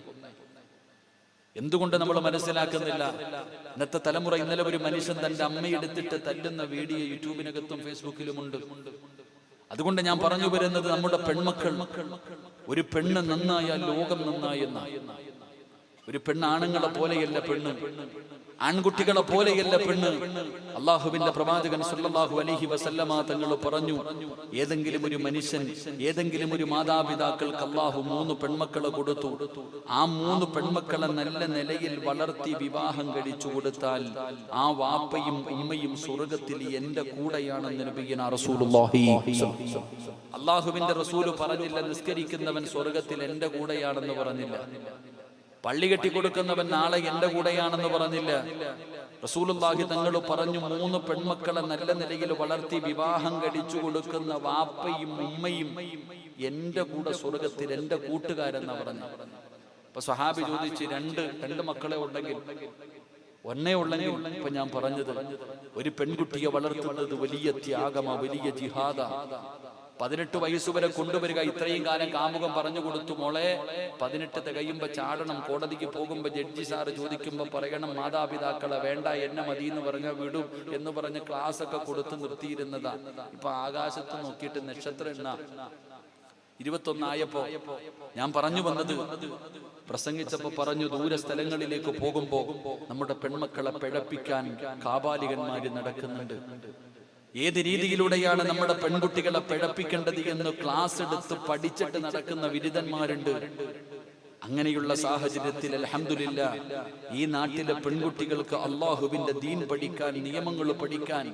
എന്തുകൊണ്ട് നമ്മൾ മനസ്സിലാക്കുന്നില്ല? ഇന്നത്തെ തലമുറ, ഇന്നലെ ഒരു മനുഷ്യൻ തന്റെ അമ്മയെടുത്തിട്ട് തല്ലുന്ന വീഡിയോ യൂട്യൂബിനകത്തും ഫേസ്ബുക്കിലുമുണ്ട്. അതുകൊണ്ട് ഞാൻ പറഞ്ഞു വരുന്നത്, നമ്മുടെ പെൺമക്കൾ, ഒരു പെണ്ണ് നന്നായാൽ ലോകം നന്നായി എന്നാണ്. ഒരു പെണ്ണ് ആണുങ്ങളെ പോലെയല്ല പെണ്ണ്, ആൺകുട്ടികളെ പോലെയല്ല പെണ്ണ്. അള്ളാഹുവിന്റെ പ്രവാചകൻ സല്ലല്ലാഹു അലൈഹി വസല്ലമ തങ്ങൾ പറഞ്ഞു, ഏതെങ്കിലും ഒരു മനുഷ്യൻ, ഏതെങ്കിലും ഒരു മാതാപിതാക്കൾക്ക് അള്ളാഹു 3 പെൺമക്കളെ കൊടുത്തു. ആ 3 പെൺമക്കളെ നല്ല നിലയിൽ വളർത്തി വിവാഹം കഴിച്ചു കൊടുത്താൽ ആ വാപ്പയും ഉമ്മയും സ്വർഗത്തിൽ എന്റെ കൂടെയാണെന്ന് നബിയുനാ റസൂലുള്ളാഹി. അള്ളാഹുവിന്റെ റസൂല് പറഞ്ഞില്ല നിസ്കരിക്കുന്നവൻ സ്വർഗത്തിൽ എന്റെ കൂടെയാണെന്ന് പറഞ്ഞില്ല. പള്ളി കെട്ടി കൊടുക്കുന്നവൻ നാളെ എന്റെ കൂടെയാണെന്ന് പറഞ്ഞില്ല. റസൂലുള്ളാഹി തങ്ങൾ പറഞ്ഞു, 3 പെൺമക്കളെ നല്ല നിലയിൽ വളർത്തി വിവാഹം കഴിച്ചു കൊടുക്കുന്ന വാപ്പയും ഉമ്മയും എന്റെ കൂടെ സ്വർഗത്തിൽ എന്റെ കൂട്ടുകാരെന്നാ പറഞ്ഞു. അപ്പൊ സ്വഹാബി ചോദിച്ച്, രണ്ട് മക്കളെ ഉണ്ടെങ്കിൽ, ഒന്നേ ഉള്ളെങ്കിൽ, ഇപ്പൊ ഞാൻ പറഞ്ഞത്, ഒരു പെൺകുട്ടിയെ വളർത്തുന്നത് വലിയ ത്യാഗമാ, വലിയ ജിഹാദാ. 18 വയസ്സുവരെ കൊണ്ടുവരിക. ഇത്രയും കാലം കാമുകം പറഞ്ഞു കൊടുത്തു, മോളെ 18 തികയുമ്പോ ചാടണം. കോടതിക്ക് പോകുമ്പോ ജഡ്ജി സാറ് ചോദിക്കുമ്പോ പറയണം, മാതാപിതാക്കളെ വേണ്ട, എന്നെ മതി എന്ന് പറഞ്ഞാൽ വിടും എന്ന് പറഞ്ഞ് ക്ലാസ് ഒക്കെ കൊടുത്ത് നിർത്തിയിരുന്നതാ. ഇപ്പൊ ആകാശത്ത് നോക്കിയിട്ട് നക്ഷത്രം എണ്ണ 21 ആയപ്പോ ഞാൻ പറഞ്ഞു വന്നത്, പ്രസംഗിച്ചപ്പോ പറഞ്ഞു, ദൂര സ്ഥലങ്ങളിലേക്ക് പോകുമ്പോ നമ്മുടെ പെൺമക്കളെ പിഴപ്പിക്കാൻ കാബാലികന്മാര് നടക്കുന്നുണ്ട്. ഏത് രീതിയിലൂടെയാണ് നമ്മുടെ പെൺകുട്ടികളെ പിഴപ്പിക്കേണ്ടത് എന്ന് ക്ലാസ് എടുത്ത് പഠിച്ചിട്ട് നടക്കുന്ന വിരുദ്ധന്മാരുണ്ട്. അങ്ങനെയുള്ള സാഹചര്യത്തിൽ അൽഹംദുലില്ലാഹ് ഈ നാട്ടിലെ പെൺകുട്ടികൾക്ക് അല്ലാഹുവിന്റെ ദീൻ പഠിക്കാൻ, നിയമങ്ങൾ പഠിക്കാൻ,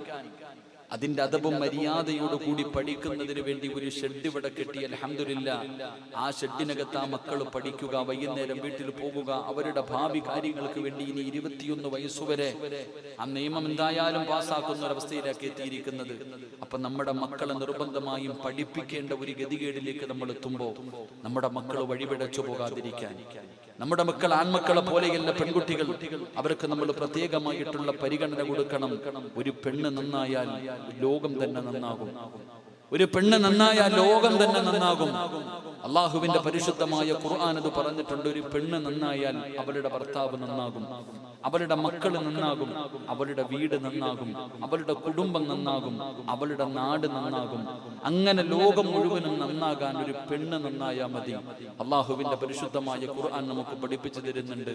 അതിന്റെ അദബും മര്യാദയോട് കൂടി പഠിക്കുന്നതിന് വേണ്ടി ഒരു ഷെഡ് ഇവിടെ കെട്ടി. അൽഹംദുലില്ലാഹ് ആ ഷെഡിനകത്ത് ആ മക്കൾ പഠിക്കുക, വൈകുന്നേരം വീട്ടിൽ പോകുക, അവരുടെ ഭാവി കാര്യങ്ങൾക്ക് വേണ്ടി ഇനി 21 വയസ്സുവരെ ആ നിയമം എന്തായാലും പാസ്സാക്കുന്ന ഒരവസ്ഥയിലേക്ക് എത്തിയിരിക്കുന്നത്. അപ്പൊ നമ്മുടെ മക്കളെ നിർബന്ധമായും പഠിപ്പിക്കേണ്ട ഒരു ഗതികേടിലേക്ക് നമ്മൾ എത്തുമ്പോൾ നമ്മുടെ മക്കൾ വഴിപിഴച്ചു പോകാതിരിക്കാൻ, നമ്മുടെ മക്കൾ ആൺമക്കളെ പോലെയല്ല പെൺകുട്ടികൾ, അവർക്ക് നമ്മൾ പ്രത്യേകമായിട്ടുള്ള പരിഗണന കൊടുക്കണം. ഒരു പെണ്ണ് നന്നായാൽ ലോകം തന്നെ നന്നാകും. ഒരു പെണ്ണ് നന്നായാൽ ലോകം തന്നെ നന്നാകും. അള്ളാഹുവിന്റെ പരിശുദ്ധമായ ഖുർആൻ അത് പറഞ്ഞിട്ടുണ്ട്. ഒരു പെണ്ണ് നന്നായാൽ അവളുടെ ഭർത്താവ് നന്നാകും, അവളുടെ മക്കൾ നന്നാകും, അവളുടെ വീട് നന്നാകും, അവളുടെ കുടുംബം നന്നാകും, അവളുടെ നാട് നന്നാകും. അങ്ങനെ ലോകം മുഴുവനും നന്നാകാൻ ഒരു പെണ്ണ് നന്നായാൽ മതി. അള്ളാഹുവിന്റെ പരിശുദ്ധമായ ഖുർആൻ നമുക്ക് പഠിപ്പിച്ചു തരുന്നുണ്ട്.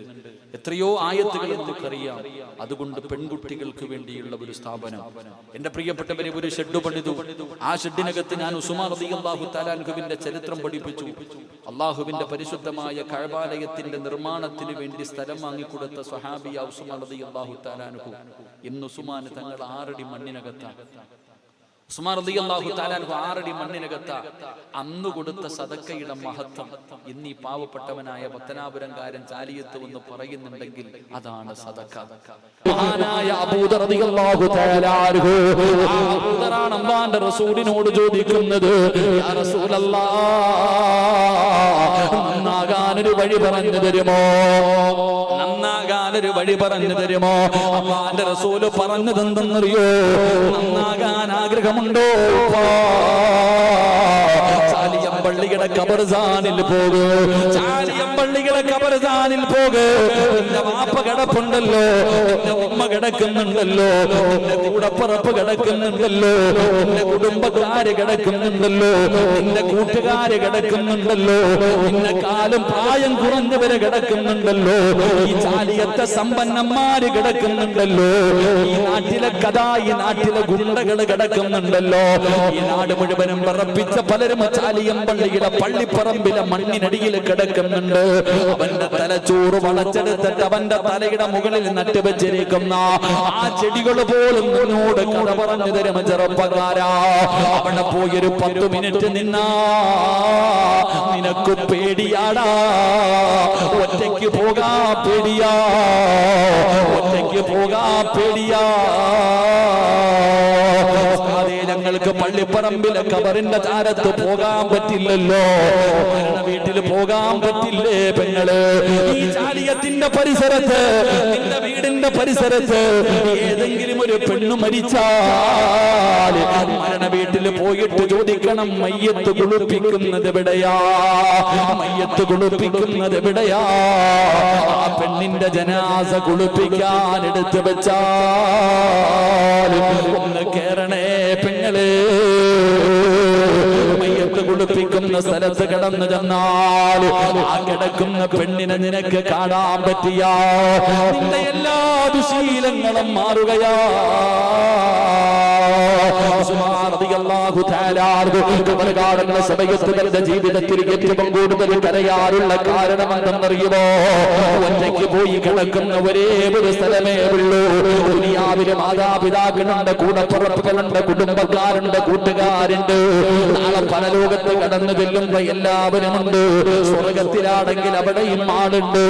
എത്രയോ ആയത്തുകൾ നമുക്കറിയാം. അതുകൊണ്ട് പെൺകുട്ടികൾക്ക് വേണ്ടിയുള്ള ഒരു സ്ഥാപനം, എന്റെ പ്രിയപ്പെട്ടവരെ, ഒരു ഷെഡ് പണിതു. ആ ഷെഡിനകത്ത് ഞാൻ ഉസ്മാൻ റളിയല്ലാഹു തആല അൻഹുവിന്റെ ചരിത്രം പഠിപ്പിച്ചു. അള്ളാഹുവിന്റെ പരിശുദ്ധമായ കഅബാലയത്തിന്റെ നിർമ്മാണത്തിന് വേണ്ടി സ്ഥലം വാങ്ങിക്കൊടുത്ത സ്വഹാബി ഉസ്മാൻ റളിയല്ലാഹു തആല അൻഹു. ഇന്ന് ഉസ്മാൻ തങ്ങൾ 6 അടി മണ്ണിനകത്താണ്. ഉസ്മാൻ റളിയല്ലാഹു തആല അൻഹു 6 അടി മണ്ണിനകത്ത. അന്ന് കൊടുത്ത സദക്കയുടെ മഹത്വം ഇന്ന് ഈ പാവപ്പെട്ടവനായ പത്തനാപുരംകാരൻ ചാലിയത്ത് എന്ന് പറയുന്നുണ്ടെങ്കിൽ അതാണ് സദക്ക. മഹാനായ അബൂദർ റളിയല്ലാഹു തആല അൻഹു, അബൂദറാണ് അല്ലാഹുവിന്റെ റസൂലിനോട് ചോദിക്കുന്നത്, യാ റസൂലല്ലാഹ്, നന്നാകാനൊരു വഴി പറഞ്ഞു തരുമോ? നന്നാകാനൊരു വഴി പറഞ്ഞു തരുമോ? അല്ലാഹുവിന്റെ റസൂൽ പറഞ്ഞത് എന്തെന്നറിയോ? നന്നാകാൻ ആഗ്രഹമുണ്ടോ? ചാലിയമ്പള്ളിയുടെ ഖബർസ്ഥാനിൽ പോകൂ, ചാലിയമ്പള്ളിയുടെ ഖബർസ്ഥാനിൽ പോകൂ. നിന്റെ വാപ്പ കിടപ്പുണ്ടല്ലോ, നിന്റെ ഉമ്മ കിടക്കുന്നുണ്ടല്ലോ, നിന്റെ കൂടപ്പുറപ്പ് കിടക്കുന്നുണ്ടല്ലോ, നിന്റെ കുടുംബക്കാര് കിടക്കുന്നുണ്ടല്ലോ, നിന്റെ കൂട്ടുകാര് കിടക്കുന്നുണ്ടല്ലോ, നിന്നെക്കാളും പ്രായം കുറഞ്ഞവര് കിടക്കുന്നുണ്ടല്ലോ, ഈ ചാലിയത്തെ സമ്പന്നന്മാര് കിടക്കുന്നുണ്ടല്ലോ, ഈ നാട്ടിലെ കഥ, ഈ നാട്ടിലെ ഗുണ്ടകള് കിടക്കുന്നുണ്ടല്ലോ, ഈ നാട് മുഴുവനും വിറപ്പിച്ച പലരും ചാലിയമ്പള്ളിയുടെ പള്ളിപ്പറമ്പിലെ മണ്ണിനടിയിൽ കിടക്കുന്നുണ്ട്. അവന്റെ തലച്ചോറ് വളച്ചെടുത്തിട്ട് അവന്റെ തലയുടെ മുകളിൽ നട്ടുവെച്ചിരിക്കുന്ന നിൽക്കുന്ന ആ ചെടികൾ പോലും നിന്നോട് കഥ പറഞ്ഞു തരും ചെറുപ്പക്കാരാ. അവിടെ പോയൊരു 10 മിനിറ്റ് നിന്നാ നിനക്ക് പേടിയാടാ. ഒറ്റയ്ക്ക് പോകാ പേടിയാ, ഒറ്റയ്ക്ക് പോകാ പേടിയാ. ഞങ്ങൾക്ക് പള്ളിപ്പറമ്പിലെ ഖബറിന്റെ ചാരത്ത് പോകാൻ പറ്റില്ലല്ലോ, വീട്ടിൽ പോകാൻ പറ്റില്ലേ പെങ്ങള്? ഈ ജാലിയത്തിന്റെ പരിസരത്ത്, നിന്റെ വീടിന്റെ പരിസരത്ത് ഏതെങ്കിലും ഒരു പെണ്ണു മരിച്ചാൽ മരണ വീട്ടിൽ പോയിട്ട് ചോദിക്കണം, മയ്യത്ത് കുളിപ്പിക്കുന്നത് എവിടെയാ? മയ്യത്ത് കുളിപ്പിക്കുന്നത് എവിടെയാ? ആ പെണ്ണിന്റെ ജനാസ കുളിപ്പിക്കാൻ എടുത്തു വെച്ചാൽ ഒന്ന് കേറണേ പെങ്ങളെ. മയ്യത്ത് കുളിപ്പിക്കുന്ന സ്ഥലത്ത് കിടന്നു ചെന്നാൽ ആ കിടക്കുന്ന പെണ്ണിനെ നിനക്ക് കാണാൻ പറ്റിയ നിന്റെ എല്ലാ ദുശീലങ്ങളും മാറുകയാ. സമയത്ത് ജീവിതത്തിൽ ഏറ്റവും കൂടുതൽ കരയാറുള്ള കാരണം എന്തെന്നറിയുമോ? ഒറ്റയ്ക്ക് പോയി കിടക്കുന്ന ഒരേ ഒരു സ്ഥലമേ ഉള്ളൂ. ദുനിയാവിലെ മാതാപിതാക്കളുണ്ട്, കൂടപ്പുറപ്പുകളുണ്ട്, കുടുംബക്കാരുണ്ട്, കൂട്ടുകാരുണ്ട്. നാളെ പരലോകത്ത് കടന്നു ചെല്ലുമ്പോ എല്ലാവരും ഉണ്ട്. സ്വർഗത്തിലാണെങ്കിൽ അവിടെയും ആളുണ്ട്,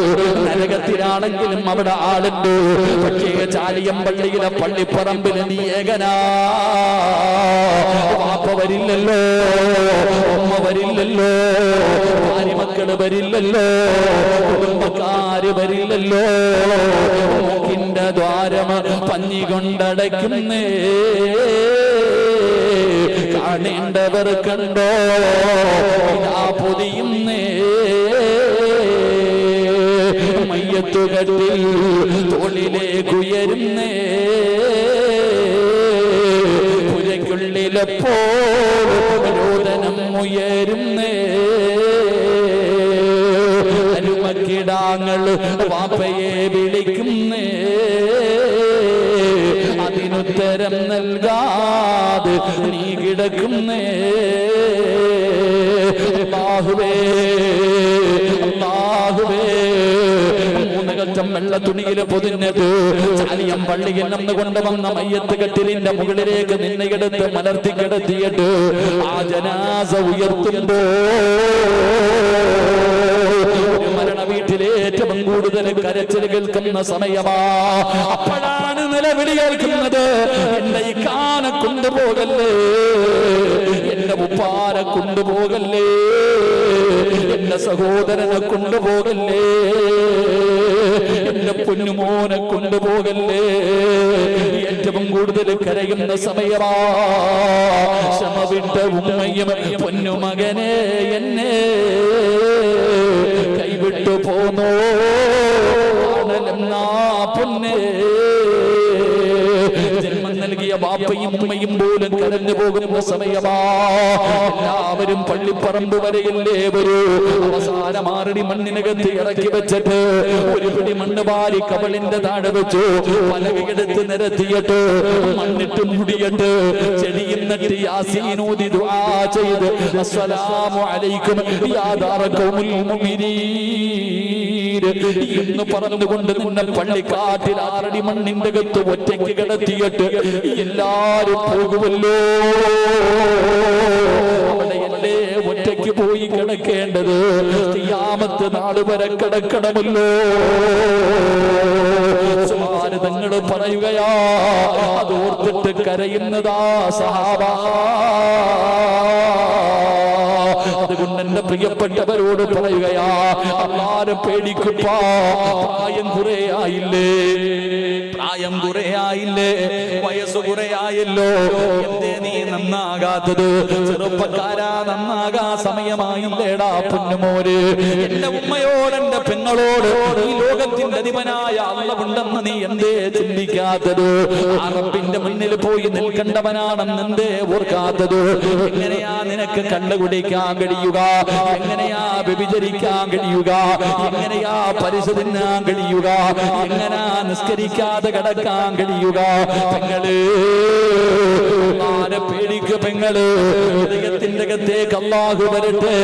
നരകത്തിലാണെങ്കിലും അവിടെ ആളുണ്ട്. പക്ഷേ ചാലിയമ്പള്ളിയിലെ പള്ളിപ്പറമ്പിൽ നീ ഏകനാ. വാപ്പ വരില്ലല്ലോ, ഉമ്മ വരില്ലല്ലോ, ഭാര്യമക്കള് വരില്ലല്ലോ, കുടുംബക്കാര് വരില്ലല്ലോ. മൂക്കിന്റെ ദ്വാരം പഞ്ഞി കൊണ്ടടയ്ക്കുന്നേ, കാണേണ്ടവർ കണ്ടോ ഇതാ പൊതിയുന്നേ. മയ്യത്തുകട്ടിൽ തോളിലേക്കുയരുന്നേ, ോദനം ഉയരുന്നേ. അരുമക്കിടാങ്ങൾ വാപ്പയെ വിളിക്കുന്നേ, അതിനുത്തരം നൽകാതെ നീ കിടക്കുന്നേ. അല്ലാഹുവേ, അല്ലാഹുവേ, വെള്ള തുണിയില് പൊതിഞ്ഞത് ചാലിയം പള്ളിയിൽ നിന്ന് കൊണ്ടുവന്ന മയ്യത്ത് കെട്ടിലിന്റെ മുകളിലേക്ക് നിന്നെടുത്ത് മലർത്തി കിടത്തിയിട്ട് ആ ജനാസ ഉയർത്തുമ്പോ മരണ വീട്ടിലെ ഏറ്റവും കൂടുതൽ കരച്ചിൽ കേൾക്കുന്ന സമയമാ. അപ്പോഴാണ് നിലവിളി കേൾക്കുന്നത്, എന്റെ ഈ കാനെ കൊണ്ടുപോകല്ലേ, എന്റെ ഉപ്പാനെ കൊണ്ടുപോകല്ലേ, എന്റെ സഹോദരനെ കൊണ്ടുപോകല്ലേ, എന്റെ പൊന്നുമോനെ കൊണ്ടുപോകല്ലേ. ഏറ്റവും കൂടുതൽ കരയുന്ന സമയമാ. ക്ഷമ വിട്ട ഉമ്മയും പൊന്നുമകനെ എന്നെ കൈവിട്ടു പോന്നോ പൊന്നേ. ജന്മം നൽകിയ ബാപ്പയും ഉമ്മയും പോലും കരഞ്ഞു പോകുന്ന സമയമാ. എല്ലാവരും പള്ളിപ്പറമ്പ് വരെയല്ലേ വരൂ. അവസാനം 6 മണ്ണിനകത്ത് ഇറക്കി വെച്ചിട്ട് ഒരു പിടി മണ്ണ് വാരി കവളിന്റെ താഴെ വെച്ചു, പലകയെടുത്ത് നിരത്തിയിട്ട് മണ്ണിട്ട് മുടിയിട്ട് ചെടിയും നട്ട് യാസീനൂതി ദുആ ചെയ്ത് അസ്സലാമു അലൈക്കും യാ ദാറ ഖൗമുൽ മുഅ്മിനീൻ എന്ന് പറഞ്ഞുകൊണ്ട് നിന്നെ പള്ളിക്കാട്ടിൽ 6 മണ്ണിന്റെ അകത്ത് ഒറ്റയ്ക്ക് കിടത്തിയിട്ട് എല്ലാരും പോകുമല്ലോ. അവിടെയല്ലേ ഒറ്റയ്ക്ക് പോയി കിടക്കേണ്ടത്? ഖിയാമത്ത് നാൾ വരെ കിടക്കണമല്ലോ. തങ്ങൾ പറയുകയാ, അതോർത്തിട്ട് കരയുന്നതാ സഹാബാ. അതുകൊണ്ട് എന്റെ പ്രിയപ്പെട്ടവരോട് പറയുകയാ, അല്ലാഹുവിനെ പേടിക്കുപ്പാ. പ്രായം കുറേ ആയില്ലേ, പ്രായം കുറേ ആയില്ലേ, വയസ്സ് കുറേ ആയല്ലോ. എന്തേ നീ നന്നാകാത്തത്? ചെറുപ്പക്കാരാ, നന്നാകാ സമയമായില്ലേടാ പൊന്നുമോര്. എന്റെ ഉമ്മയോട് എന്റെ പെങ്ങളോട് ഈ ലോകത്തിന്റെ അധിപനായ അല്ലാഹുണ്ടെന്ന് നീ എന്തേ ചിന്തിക്കാത്തത്? ആ റബ്ബിന്റെ മുന്നിൽ പോയി നിൽക്കേണ്ടവനാണെന്ന് എന്തേ ഓർക്കാത്തത്? എങ്ങനെയാ നിനക്ക് കള്ളു കുടിക്കാൻ കഴിയുക? എങ്ങനെയാ വ്യഭിചരിക്കാൻ കഴിയുക? എങ്ങനെയാ പലിശ തിന്നാൻ കഴിയുക? എങ്ങനെയാ നിസ്കരിക്കാതെ കിടക്കാൻ കഴിയുക? പെങ്ങള്, ആരെ പേടിക്ക് പെങ്ങള്. ഹൃദയത്തിന്റെ അകത്തേക്ക് അല്ലാഹു വരട്ടെ.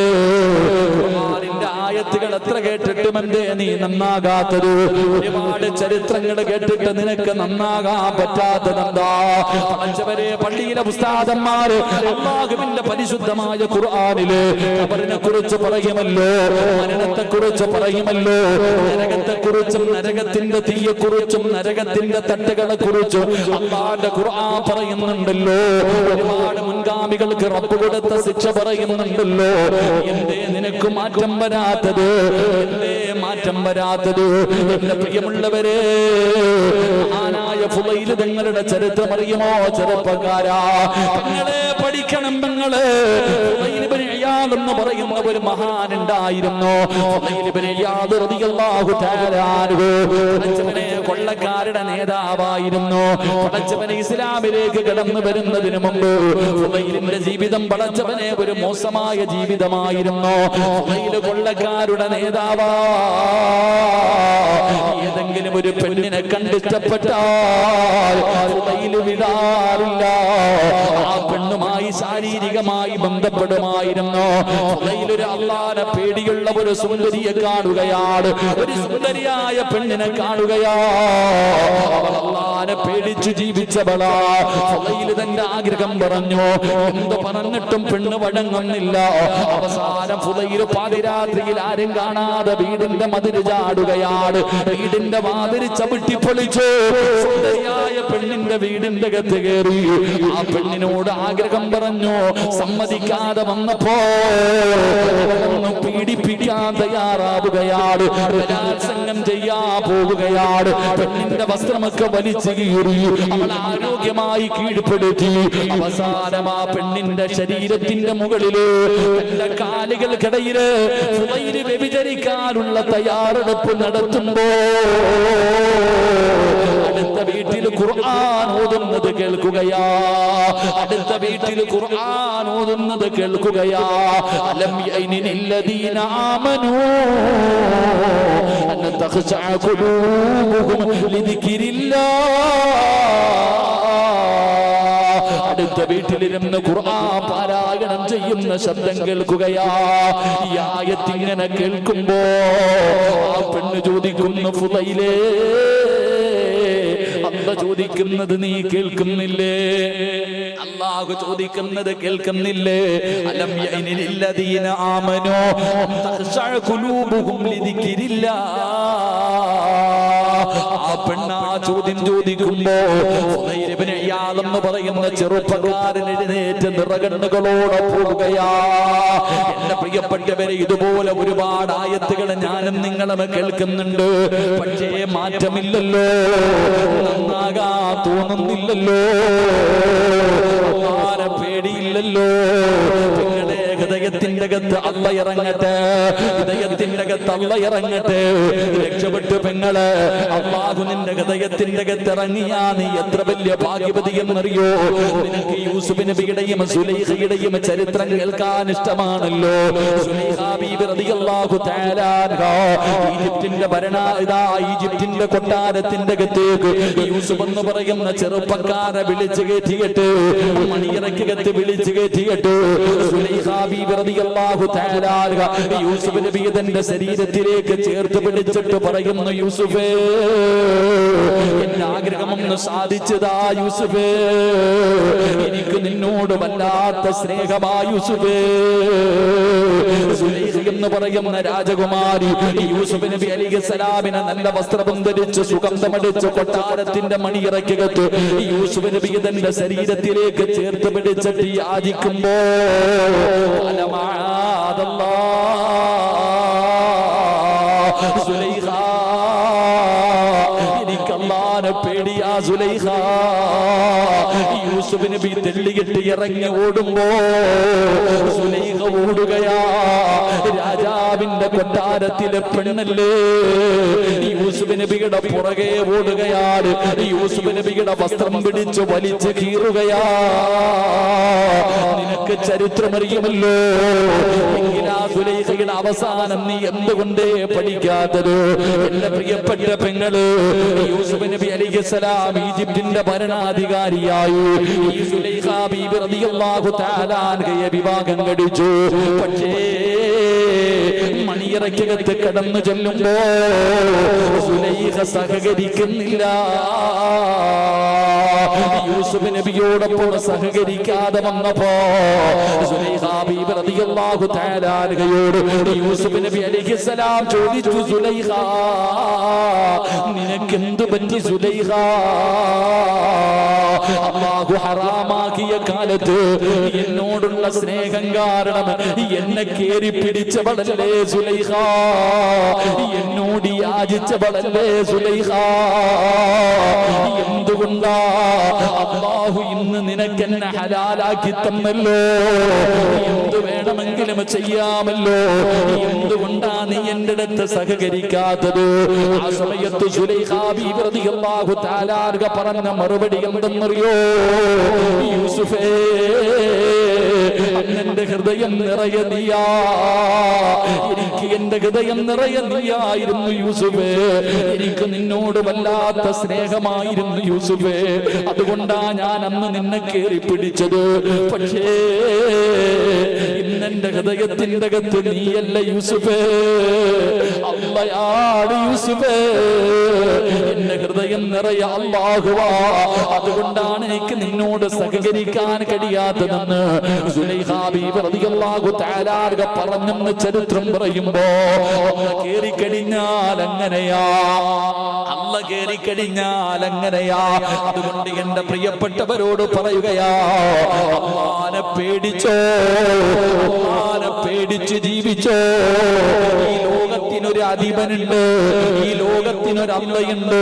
ഖുർആനിന്റെ ആയത്തുകൾ എത്ര കേട്ടിട്ടും എന്തേ നീ നന്നാകാത്തത്? ഒരുപാട് ചരിത്രങ്ങൾ കേട്ടിട്ട് നിനക്ക് നന്നാകാൻ പറ്റാത്തതെന്താ? പഞ്ചവരെ പള്ളിയിലെ ഉസ്താദന്മാര് അല്ലാഹുവിന്റെ പരിശുദ്ധമായ ഖുർആനില് ഖബറിനെ കുറിച്ച് പറയുമല്ലോ, മരണത്തെ കുറിച്ച് പറയുമല്ലോ, നരകത്തെ കുറിച്ചും നരകത്തിന്റെ തീയെ കുറിച്ചും നരകത്തിന്റെ തട്ടുകളെ കുറിച്ചും അല്ലാഹുവിന്റെ ഖുർആൻ പറയുന്നുണ്ടല്ലോ. ഒരുപാട് മുൻഗാമികൾക്ക് റബ്ബ് കൊടുത്ത ശിക്ഷ പറയുന്നുണ്ടല്ലോ. എന്തേ നിനക്ക് മാറ്റം വരാത്തത്? എന്തേ മാറ്റം വരാത്തത്? എന്റെ പ്രിയമുള്ളവരെ, ആനായ ഫുളൈൽ തങ്ങളുടെ ചരിത്രം അറിയുമോ ചെറുപ്പക്കാരാ? നിങ്ങളെ പഠിക്കണം. നിങ്ങള് ഫുളൈൽ ഇബ്നു ഇയാദ് എന്ന് പറയുന്ന ഒരു മഹാൻ ഉണ്ടായിരുന്നു. ഫുളൈൽ ഇബ്നു ഇയാദ് റളിയല്ലാഹു തആല അൻഹു കൊള്ളക്കാരുടെ നേതാവായിരുന്നു. പടച്ചവനെ ഇസ്ലാമിലേക്ക് കടന്നു വരുന്നതിന് മുമ്പ് ഫുളൈലിന്റെ ജീവിതം പടച്ചവനെ ഒരു മോശമായ ജീവിതമായിരുന്നു. ഫുളൈൽ കൊള്ളക്കാരുടെ നേതാവാ. ഏതെങ്കിലും ഒരു പെണ്ണിനെ കണ്ടിഷ്ടപ്പെട്ടാൽ ഫുളൈൽ വിടാറില്ല. ആ പെണ്ണുമായി ശാരീരികമായി ബന്ധപ്പെടുമായിരുന്നു. ഫുളൈൽ ഒരു അല്ലാഹുവിനെ പേടിയുള്ള ഒരു സുന്ദരിയെ കാണുകയാണ്. ഒരു സുന്ദരിയായ പെണ്ണിനെ കാണുകയാ. അല്ലാഹുവിനെ പേടിച്ചു ജീവിച്ചവളാ. ഫുളൈൽ തന്റെ ആഗ്രഹം പറഞ്ഞു. എന്ത് പറഞ്ഞിട്ടും പെണ്ണ് വഴങ്ങുന്നില്ല. അവസാനം ഫുളൈൽ പാതിരാത്രിയിൽ ആരും കാണാതെ വീടിന്റെ മതിൽ ചാടുകയാണ്. വീടിന്റെ വാതിൽ ചവിട്ടി പൊളിച്ചു. സുന്ദരിയായ പെണ്ണിന്റെ വീടിന്റെ അകത്ത് കയറി. ആ പെണ്ണിനോട് ആഗ്രഹം പറഞ്ഞു. സമ്മതിക്കാതെ വന്നപ്പോ പീഡിപ്പിക്കാൻ തയ്യാറാവുകയാണ്. ബലാത്സംഗം ചെയ്യാൻ പോവുകയാണ്. പെണ്ണിന്റെ വസ്ത്രമൊക്കെ വലിച്ചു കീറി അവൾ ആരോഗ്യമായി കീഴ്പ്പെടുത്തി. അവസാനം ആ പെണ്ണിന്റെ ശരീരത്തിന്റെ മുകളില് തന്റെ കാലുകൾക്കിടയില് ഫുളൈൽ വ്യഭിചരിക്കാനുള്ള തയ്യാറെടുപ്പ് നടത്തുമ്പോ അടുത്ത വീട്ടിൽ ഖുർആൻ ഓതുന്നത് കേൾക്കുകയാ. അടുത്ത വീട്ടിൽ ഖുർആൻ ഓതുന്നത് കേൾക്കുകയാ. അലം യഅനില്ലദീന ആമനൂ അൻ തഖ്ശഅ ഖുലൂബുഹും ലിദിക്രില്ലാഹ്. അടുത്ത വീട്ടിലിരുന്ന് ഖുർആൻ പാരായണം ചെയ്യുന്ന ശബ്ദം കേൾക്കുകയാ. ഈ ആയത്ത് ഇങ്ങനെ കേൾക്കുമ്പോ ആ പെണ്ണ് ചോദിക്കുന്നു, ഫുളൈലേ, അല്ലാഹു ചോദിക്കുന്നത് നീ കേൾക്കുന്നില്ലേ? അല്ലാഹു ചോദിക്കുന്നത് കേൾക്കുന്നില്ലേ? അലം യഅനില്ലദീന ആമനൂ തഖ്ശഅ ഖുലൂബുഹും ലിദിക്രില്ലാഹ്. ആ പെണ്ണ് ആ ചോദ്യം ചോദിക്കുമ്പോ ഫുളൈൽ ഇബ്നു ഇയാദ് എന്ന് പറയുന്ന ചെറുപ്പക്കാരൻ എഴുന്നേറ്റ് നിറകണ്ണുകളോടെ പോവുകയാ. എന്റെ പ്രിയപ്പെട്ടവരെ, ഇതുപോലെ ഒരുപാട് ആയത്തുകൾ ഞാനും നിങ്ങളും കേൾക്കുന്നുണ്ട്. പക്ഷേ മാറ്റമില്ലല്ലോ, നന്നാകാ തോന്നുന്നില്ലല്ലോ, ആരെ പേടിയില്ലല്ലോ. നിങ്ങളുടെ ഹൃദയത്തിന്റെ അകത്ത് അള്ള ഇറങ്ങട്ടെ, ഹൃദയത്തിന്റെ അകത്ത് അള്ള ഇറങ്ങട്ടെ. രക്ഷപ്പെട്ടു പെങ്ങള്. അല്ലാഹു നിന്റെ ഹൃദയത്തിന്റെ അകത്ത് ഇറങ്ങിയാ നീ എത്ര വലിയ ഭാഗ്യവതി എന്നറിയോ? നിനക്ക് യൂസുഫ് നബിയുടെയും സുലൈഖയുടെയും ചരിത്രം കേൾക്കാൻ ഇഷ്ടമാണല്ലോ. സുലൈഖ ബീബി റളിയല്ലാഹു തആല അൻഹാ ഈജിപ്തിന്റെ ഈജിപ്തിന്റെ കൊട്ടാരത്തിന്റെ അകത്തേക്ക് യൂസുഫ് എന്ന് പറയുന്ന ചെറുപ്പക്കാരെ വിളിച്ചു കയറ്റിയിട്ട് മണിയറക്കകത്ത് വിളിച്ചു കയറ്റിയിട്ട് സുലൈഖ ബീബി റളിയല്ലാഹു തആല അൻഹാ യൂസുഫ് നബിയെ തന്റെ ശരീരത്തിലേക്ക് ചേർത്ത് പിടിച്ചിട്ട് പറയുന്നു, യൂസുഫേ, എന്റെ ആഗ്രഹമൊന്ന് സാധിച്ചതാ യൂസുഫേ. എനിക്ക് നിന്നോട് വല്ലാത്ത സ്നേഹമാ യൂസുഫേ. സുലൈഖ എന്ന് പറയുന്ന രാജകുമാരി യൂസുഫ് നബി അലൈഹിസ്സലാമിനെ നല്ല വസ്ത്രം ധരിച്ച് സുഗന്ധമടിച്ച് കൊട്ടാരത്തിന്റെ മണിയറക്കകത്ത് യൂസുഫ് നബി തന്റെ ശരീരത്തിലേക്ക് ചേർത്ത് പിടിച്ചിട്ട് യാചിക്കുമ്പോ സുലൈഖ, എനിക്ക് അല്ലാഹുവിനെ പേടിയാ സുലൈഖ. യൂസുഫ് നബി തെള്ളിയിട്ട് ഇറങ്ങി ഓടുമ്പോ സുലൈഖ ഓടുകയാ. രാജാവിന്റെ കൊട്ടാരത്തിലെ പെണ്ണല്ലേ യൂസുഫ് നബിയുടെ പുറകെ ഓടുകയാണ്. യൂസുഫ് നബിയുടെ വസ്ത്രം പിടിച്ച് വലിച്ചു കീറുകയാ. നിനക്ക് ചരിത്രമറിയുമല്ലോ. എങ്കിലാ സുലൈഖ സുലൈഖയുടെ അവസാനം നീ എന്തുകൊണ്ടേ പഠിക്കാത്തത്? എന്റെ പ്രിയപ്പെട്ട പെങ്ങള്, യൂസുഫ് നബി അലൈഹിസ്സലാം ഈജിപ്തിന്റെ ഭരണാധികാരിയായി ഈ സുലൈഖ ബീബി റളിയല്ലാഹു തആല അൻഹയെ വിവാഹം കഴിച്ചു. പക്ഷേ മണിയറയ്ക്കകത്ത് കടന്നു ചെല്ലുമ്പോ സുലൈഖ സഹകരിക്കുന്നില്ല. യൂസുഫ് നബിയോടൊപ്പം സഹകരിക്കാതെ വന്നപ്പോ സുലൈഖ ബീബി റളിയല്ലാഹു തആല അൻഹയോട് യൂസുഫ് നബി അലൈഹിസ്സലാം ചോദിച്ചു, സുലൈഖ നിനക്കെന്തു പറ്റി സുലൈഖ? അല്ലാഹു ഹറാമാക്കിയ കാലത്ത് എന്നോടുള്ള സ്നേഹം കാരണം എന്നെ കേറി പിടിച്ചവളല്ലേ സുലൈഖ? എന്നോട് യാചിച്ചവളല്ലേ സുലൈഖ? എന്തുകൊണ്ടാ അല്ലാഹു ഇന്ന് നിനക്കെന്നെ ഹലാലാക്കി തന്നല്ലോ, എന്തു വേണമെങ്കിലും ചെയ്യാമല്ലോ, എന്തുകൊണ്ടാ നീ എന്റെ അടുത്ത് സഹകരിക്കാത്തത്? ആ സമയത്ത് സുലൈഖ ബീബി റളിയല്ലാഹു തആല അൻഹ പറഞ്ഞ മറുപടി എന്തെന്നറിയോ? യൂസുഫേ, എന്റെ ഹൃദയം നിറയെ നീയാ, എനിക്ക് എന്റെ ഹൃദയം നിറയെ നീയായിരുന്നു യൂസുഫേ, എനിക്ക് നിന്നോട് വല്ലാത്ത സ്നേഹമായിരുന്നു യൂസുഫേ, അതുകൊണ്ടാ ഞാൻ അന്ന് നിന്നെ കേറി പിടിച്ചത്. പക്ഷേ ഇന്നെന്റെ ഹൃദയത്തിന്റെ അകത്ത് നീയല്ല യൂസുഫേ, അല്ലാഹുവാണ് യൂസുഫേ, എന്റെ ഹൃദയം നിറയെ അല്ലാഹുവാ, അതുകൊണ്ടാണ് എനിക്ക് നിന്നോട് സഹകരിക്കാൻ കഴിയാത്തതെന്ന് സുലൈഖ ബീബി റളിയല്ലാഹു തആല അൻഹ പറഞ്ഞെന്ന് ചരിത്രം പറയുമ്പോ അല്ലാഹ് കേറിക്കഴിഞ്ഞാൽ അങ്ങനെയാ, അല്ലാഹ് കേറിക്കഴിഞ്ഞാൽ അങ്ങനെയാ. അതുകൊണ്ട് എന്റെ പ്രിയപ്പെട്ടവരോട് പറയുകയാ, അല്ലാഹനെ പേടിച്ചോ, അല്ലാഹനെ പേടിച്ച് ജീവിച്ചോ. ഈ ലോകത്തിനൊരു അധിപനുണ്ട്, ഈ ലോകത്തിനൊരു അള്ളയുണ്ട്,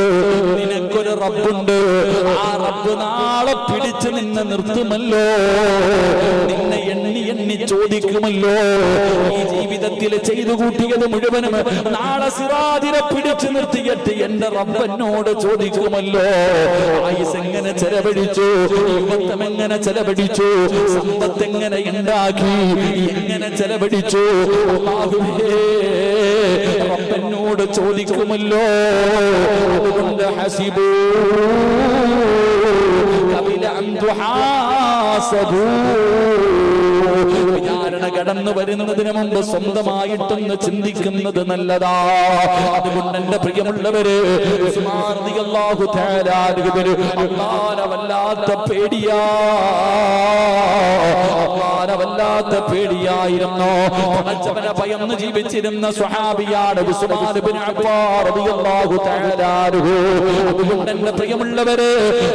നിനക്കൊരു റബ്ബുണ്ട്. ആ റബ്ബ് നാളെ പിടിച്ച് നിന്നെ നിർത്തുമല്ലോ, നിന്നെ എണ്ണി എണ്ണി ചോദിക്കുമല്ലോ. ഈ ജീവിതത്തിൽ ചെയ്തു കൂട്ടിയത് മുഴുവനും നാളെ സിറാജിനെ പിടിച്ചു നിർത്തിയിട്ട് എന്റെ റബ്ബനോട് ചോദിക്കുമല്ലോ. ആയുസ് എങ്ങനെ ചെലവഴിച്ചു, യുവത്വം എങ്ങനെ ചെലവഴിച്ചു, സമ്പത്ത് എങ്ങനെ ഉണ്ടാക്കി, എങ്ങനെ ചെലവഴിച്ചു, അല്ലാഹുവേ റബ്ബനോട് ചോദിക്കുമല്ലോ. അതുകൊണ്ട് ഹസിബൂ ഖബല അൻ തുഹാസബൂ, വിചാരണ കടന്നു വരുന്നതിന് മുമ്പ് സ്വന്തമായിട്ടൊന്ന് ചിന്തിക്കുന്നത് നല്ലതാ. അതുകൊണ്ട് എന്റെ പ്രിയമുള്ളവര്, ഉസ്മാൻ റളിയല്ലാഹു തആല അൻഹു അല്ലാഹുവിനെ വല്ലാത്ത പേടിയാ, അല്ലാഹുവിനെ വല്ലാത്ത പേടിയായിരുന്നു. പടച്ചവനെ ഭയന്ന് ജീവിച്ചിരുന്ന സ്വഹാബിയാണ് ഉസ്മാൻ ഇബ്നു അഫ്ഫാൻ റളിയല്ലാഹു തആല അൻഹു. അതുകൊണ്ട് എന്റെ പ്രിയമുള്ളവര്,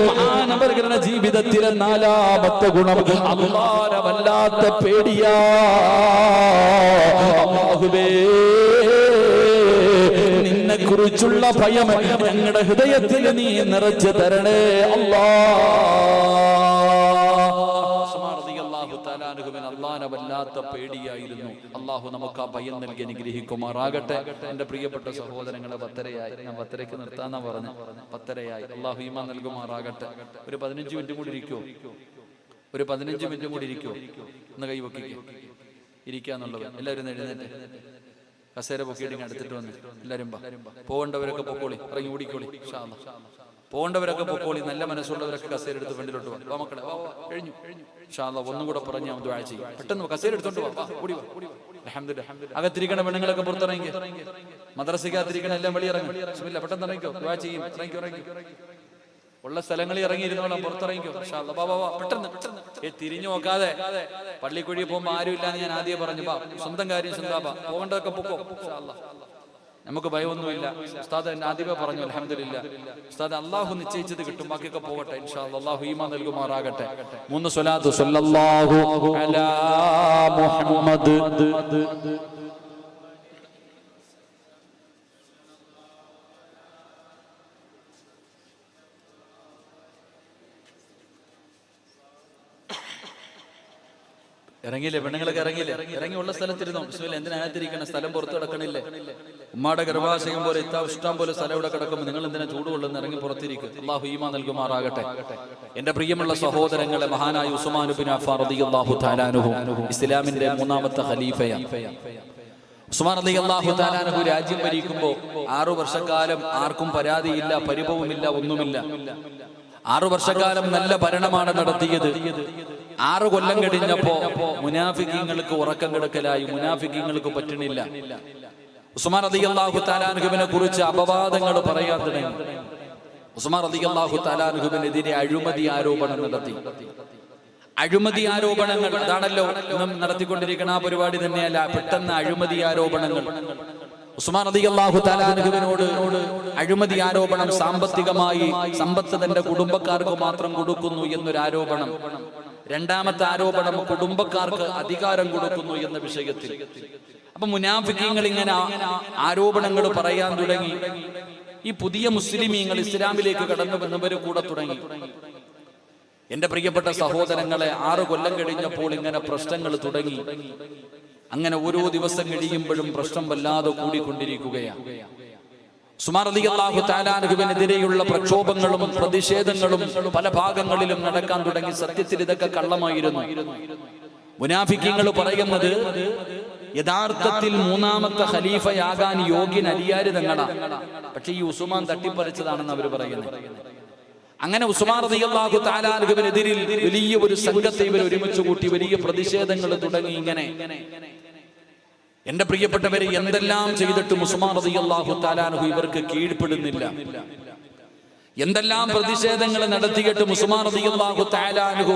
മഹാനവറുകളുടെ ജീവിതത്തിലെ നാലാമത്തെ ഗുണം അല്ലാഹുവിനെ വല്ലാത്ത പേടിയാ. അല്ലാഹുവേ, നിന്നെ കുറിച്ചുള്ള ഭയം ഞങ്ങളുടെ ഹൃദയത്തിൽ നീ നിറച്ചു തരണേ അല്ലാഹുവിനെ വല്ലാത്ത പേടിയായിരുന്നു. അള്ളാഹു നമുക്ക് ആ ഭയം നൽകി അനുഗ്രഹിക്കുമാറാകട്ടെ. എന്റെ പ്രിയപ്പെട്ട സഹോദരങ്ങളെ, പത്തരയായി, ഞാൻ പത്തരയ്ക്ക് നിർത്താന്നാ പറഞ്ഞു, പത്തരയായി. അള്ളാഹു ഈമാൻ നൽകുമാറാകട്ടെ. ഒരു 15 മിനിറ്റ് കൂടി ഇരിക്കോ, ഒരു 15 മിനിറ്റ് കൂടി ഇരിക്കോ, ഒന്ന് കൈവക്കിക്കോ, ഇരിക്കാന്നുള്ളത്. എല്ലാവരും എഴുന്നേറ്റ് കസേര പൊക്കിയിട്ട് എടുത്തിട്ട് വന്ന് എല്ലാവരും പോകേണ്ടവരൊക്കെ പൊക്കോളി, ഇറങ്ങി ഓടിക്കോളി. ഇൻഷാ അല്ലാഹ് പോകേണ്ടവരൊക്കെ പൊക്കോളി, നല്ല മനസ്സുള്ളവരൊക്കെ കസേര എടുത്ത് ഫ്രണ്ടിലോട്ട് വാ മക്കളെ, കഴിഞ്ഞു. ഇൻഷാ അല്ലാഹ് ഒന്നും കൂടെ പറഞ്ഞ് ഞാൻ ദുആ ചെയ്യും. പെട്ടെന്ന് കസേര എടുത്തോണ്ട് വാ, ഓടി വാ. അൽഹംദുലില്ലാഹ്. അകത്തിരിക്കണ പെണ്ണുങ്ങളൊക്കെ പുറത്തിറങ്ങി, മദ്രസയ്ക്കകത്തിരിക്കണ എല്ലാം വെളിയിറങ്ങി. ബിസ്മില്ലാ, പെട്ടെന്ന് ഇറങ്ങിക്കോ, ദുആ ചെയ്യും. ഇറങ്ങിക്കോ, ഉള്ള സ്ഥലങ്ങളിൽ ഇറങ്ങിയിരുന്നോളാം, പുറത്തിറങ്ങിക്കോ. ഇൻഷാ അല്ലാഹ് പെട്ടെന്ന് തിരിഞ്ഞു നോക്കാതെ. പള്ളിക്കുഴി പോകുമ്പോ ആരും ഇല്ലാന്ന് ഞാൻ ആദ്യം പറഞ്ഞു, സ്വന്തം കാര്യം സ്വന്തം പോകേണ്ടതൊക്കെ പൊക്കോ. ഇൻഷാ അല്ലാഹ് നമുക്ക് ഭയമൊന്നുമില്ല. ഉസ്താദ് ആദ്യമേ പറഞ്ഞു അൽഹംദുലില്ലാഹ്. ഉസ്താദ് അല്ലാഹു നിശ്ചയിച്ചത് കിട്ടും, ബാക്കിയൊക്കെ പോകട്ടെ ഇൻഷാ അല്ലാഹ്. അല്ലാഹു ഈമാൻ നൽകുമാറാകട്ടെ. 3 സ്വലാത്ത് സല്ലല്ലാഹു അലാ മുഹമ്മദ്. ഇറങ്ങിയില്ലേ പെണ്ണുങ്ങളൊക്കെ? ഇറങ്ങി ഉള്ള സ്ഥലത്തിരുന്നോ. ബിസ്മില്ലാ. എന്തിനകത്തിരിക്കണം? സ്ഥലം പുറത്ത് കിടക്കണില്ലേ? ഉമ്മാടെ ഗർഭാശയം പോലെ ഇഷ്ടം പോലെ സ്ഥലം ഇവിടെ കിടക്കുമ്പോൾ നിങ്ങൾ എന്തിനാ ചൂടുകൊള്ളുന്ന? ഇറങ്ങി പുറത്തിരിക്കും. അല്ലാഹു ഈമാൻ നൽകുമാറാകട്ടെ. എന്റെ പ്രിയമുള്ള സഹോദരങ്ങളെ, മഹാനായ ഉസ്മാൻ ഇബ്നു അഫ്ഫാൻ റളിയല്ലാഹു തആല അൻഹു ഇസ്ലാമിന്റെ 3ാമത്തെ ഖലീഫയാണ്. ഉസ്മാൻ റളിയല്ലാഹു തആല അൻഹു രാജ്യം ഭരിക്കുമ്പോൾ 6 വർഷക്കാലം ആർക്കും പരാതിയില്ല, പരിഭവമില്ല, ഒന്നുമില്ല. 6 വർഷക്കാലം നല്ല ഭരണമാണ് നടത്തിയത്. 6 കൊല്ലം കഴിഞ്ഞപ്പോ മുനാഫിക്കീങ്ങൾക്ക് ഉറക്കം കിടക്കലായി, മുനാഫിക്കീങ്ങൾക്ക് പറ്റണില്ല. ഉസ്മാൻ റളിയല്ലാഹു തആല അൻഹുവിനെ കുറിച്ച് അപവാദങ്ങൾ പറയാൻ തുടങ്ങി. ഉസ്മാൻ റളിയല്ലാഹു തആല അൻഹുവിനെതിരെ അഴിമതി ആരോപണം നടത്തി. അഴിമതി ആരോപണങ്ങൾ അതാണല്ലോ നാം നടത്തിക്കൊണ്ടിരിക്കുന്ന ആ പരിപാടി തന്നെയല്ല, പെട്ടെന്ന് അഴിമതി ആരോപണങ്ങൾ. ഉസ്മാൻ റളിയല്ലാഹു തആല അൻഹുവിനോട് അഴിമതി ആരോപണം, സാമ്പത്തികമായി സമ്പത്ത് തന്റെ കുടുംബക്കാർക്ക് മാത്രം കൊടുക്കുന്നു എന്നൊരു ആരോപണം. രണ്ടാമത്തെ ആരോപണം കുടുംബക്കാർക്ക് അധികാരം കൊടുക്കുന്നു എന്ന വിഷയത്തിൽ. അപ്പൊ മുനാഫിക്കീങ്ങൾ ഇങ്ങനെ ആരോപണങ്ങൾ പറയാൻ തുടങ്ങി. ഈ പുതിയ മുസ്ലിമീങ്ങൾ ഇസ്ലാമിലേക്ക് കടന്നു വന്നവർ കൂടെ തുടങ്ങി. എന്റെ പ്രിയപ്പെട്ട സഹോദരങ്ങളെ, 6 കൊല്ലം കഴിഞ്ഞപ്പോൾ ഇങ്ങനെ പ്രശ്നങ്ങൾ തുടങ്ങി. അങ്ങനെ ഓരോ ദിവസം കഴിയുമ്പോഴും പ്രശ്നം വല്ലാതെ കൂടിക്കൊണ്ടിരിക്കുകയാണ്. ഉസ്മാൻ റളിയല്ലാഹു തആല അൻഹുവിനെതിരെയുള്ള പ്രക്ഷോഭങ്ങളും പ്രതിഷേധങ്ങളും പല ഭാഗങ്ങളിലും നടക്കാൻ തുടങ്ങി. സത്യത്തിൽ ഇതൊക്കെ കള്ളമായിരുന്നു. മുനാഫിക്കീങ്ങൾ പറയുന്നത് യഥാർത്ഥത്തിൽ 3ാമത്തെ ഖലീഫയാകാൻ യോഗ്യൻ അലിയാര് തങ്ങളാണ്. പക്ഷെ ഈ ഉസ്മാൻ തട്ടിപ്പറിച്ചതാണെന്ന് അവർ പറയുന്നത്. അങ്ങനെ ഉസ്മാൻ റളിയല്ലാഹു തആല അൻഹുവിനെതിരെ വലിയ ഒരു സംഘത്തെ ഇവർ ഒരുമിച്ച് കൂട്ടി, വലിയ പ്രതിഷേധങ്ങൾ തുടങ്ങി. ഇങ്ങനെ എന്റെ പ്രിയപ്പെട്ടവരെ, എന്തെല്ലാം ചെയ്തിട്ടും ഉസ്മാൻ റളിയല്ലാഹു തആല അൻഹു ഇവർക്ക് കീഴ്പ്പെടുന്നില്ല. എന്തെല്ലാം പ്രതിഷേധങ്ങൾ നടത്തിയിട്ടും ഉസ്മാൻ റളിയല്ലാഹു തആല അൻഹു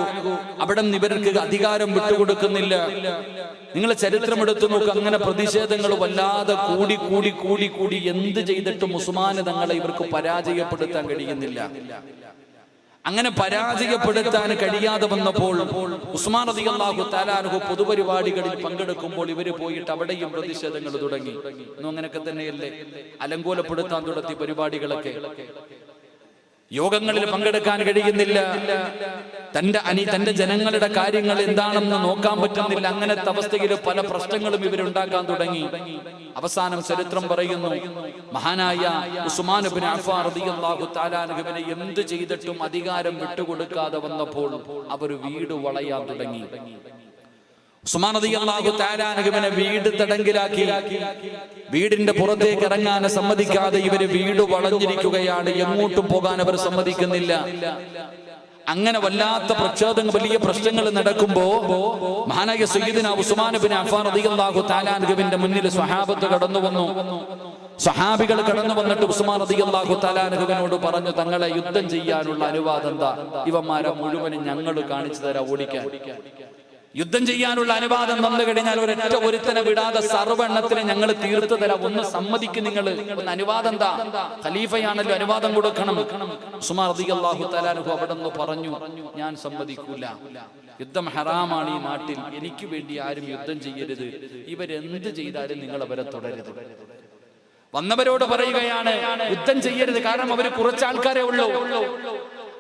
അവിടെ നിന്ന് ഇവർക്ക് അധികാരം വിട്ടുകൊടുക്കുന്നില്ല. നിങ്ങൾ ചരിത്രം എടുത്തു നോക്ക്. അങ്ങനെ പ്രതിഷേധങ്ങൾ വല്ലാതെ കൂടി കൂടി കൂടി കൂടി എന്ത് ചെയ്തിട്ടും ഉസ്മാൻ തങ്ങളെ ഇവർക്ക് പരാജയപ്പെടുത്താൻ കഴിയുന്നില്ല. അങ്ങനെ പരാജയപ്പെടുത്താൻ കഴിയാതെ വന്നപ്പോൾ ഉസ്മാൻ റളിയല്ലാഹു തആല അൻഹു പൊതുപരിപാടികളിൽ പങ്കെടുക്കുമ്പോൾ ഇവര് പോയിട്ട് അവിടെയും പ്രതിഷേധങ്ങൾ തുടങ്ങി. ഇന്നും അങ്ങനെയൊക്കെ തന്നെയല്ലേ, അലങ്കോലപ്പെടുത്താൻ തുടങ്ങി പരിപാടികളൊക്കെ. യോഗങ്ങളിൽ പങ്കെടുക്കാൻ കഴിയുന്നില്ല. തന്റെ ജനങ്ങളുടെ കാര്യങ്ങൾ എന്താണെന്ന് നോക്കാൻ പറ്റുന്നില്ല. അങ്ങനത്തെ അവസ്ഥയിൽ പല പ്രശ്നങ്ങളും ഇവരുണ്ടാക്കാൻ തുടങ്ങി. അവസാനം ചരിത്രം പറയുന്നു, മഹാനായ ഉസ്മാൻ ഇബ്നു അഫ്ഫാൻ റളിയല്ലാഹു തആല അൻഹുവിനെ എന്ത് ചെയ്തിട്ടും അധികാരം വിട്ടുകൊടുക്കാതെ വന്നപ്പോൾ അവർ വീട് വളയാൻ തുടങ്ങി. ഉസ്മാൻ റളിയല്ലാഹു തആല അൻഹുവിനെ വീട് തടങ്കിലാക്കി. വീടിന്റെ പുറത്തേക്ക് ഇറങ്ങാൻ സമ്മതിക്കാതെ ഇവര് വീട് വളഞ്ഞിരിക്കുകയാണ്. എങ്ങോട്ടും പോകാൻ അവർ സമ്മതിക്കുന്നില്ല. അങ്ങനെ വല്ലാത്ത പ്രക്ഷോഭങ്ങൾ, വലിയ പ്രശ്നങ്ങൾ നടക്കുമ്പോ മഹാനായ സയ്യിദുനാ ഉസ്മാൻ ഇബ്നു അഫ്ഫാൻ റളിയല്ലാഹു തആല അൻഹുവിന്റെ മുന്നിൽ സ്വഹാബത്ത് കടന്നു വന്നു. സ്വഹാബികൾ കടന്നു വന്നിട്ട് ഉസ്മാൻ റളിയല്ലാഹു തആല അൻഹുവിനോട് പറഞ്ഞു, തങ്ങളെ യുദ്ധം ചെയ്യാനുള്ള അനുവാദം എന്താ? ഇവന്മാരെ മുഴുവനും ഞങ്ങൾ കാണിച്ചു തരാം, ഓടിക്കാൻ. യുദ്ധം ചെയ്യാനുള്ള അനുവാദം തന്നു കഴിഞ്ഞാൽ ഒരൊറ്റ ഒരുത്തനെ വിടാതെ സർവ്വെണ്ണത്തിനെ ഞങ്ങൾ തീർത്തു തരാം. ഒന്ന് സമ്മതിക്കും, നിങ്ങൾ ഒന്ന് അനുവാദം എന്താ? ഖലീഫയാണല്ലോ, അനുവാദം കൊടുക്കണം. ഉസ്മാൻ റളിയല്ലാഹു തആല അൻഹു അവിടെ നിന്ന് പറഞ്ഞു, ഞാൻ സമ്മതിക്കൂല. യുദ്ധം ഹറാമാണ് ഈ നാട്ടിൽ. എനിക്ക് വേണ്ടി ആരും യുദ്ധം ചെയ്യരുത്. ഇവരെന്ത് ചെയ്താലും നിങ്ങൾ അവരെ തുടരുത്. വന്നവരോട് പറയുകയാണ്, യുദ്ധം ചെയ്യരുത്. കാരണം അവര് കുറച്ചാൾക്കാരേ ഉള്ളൂ.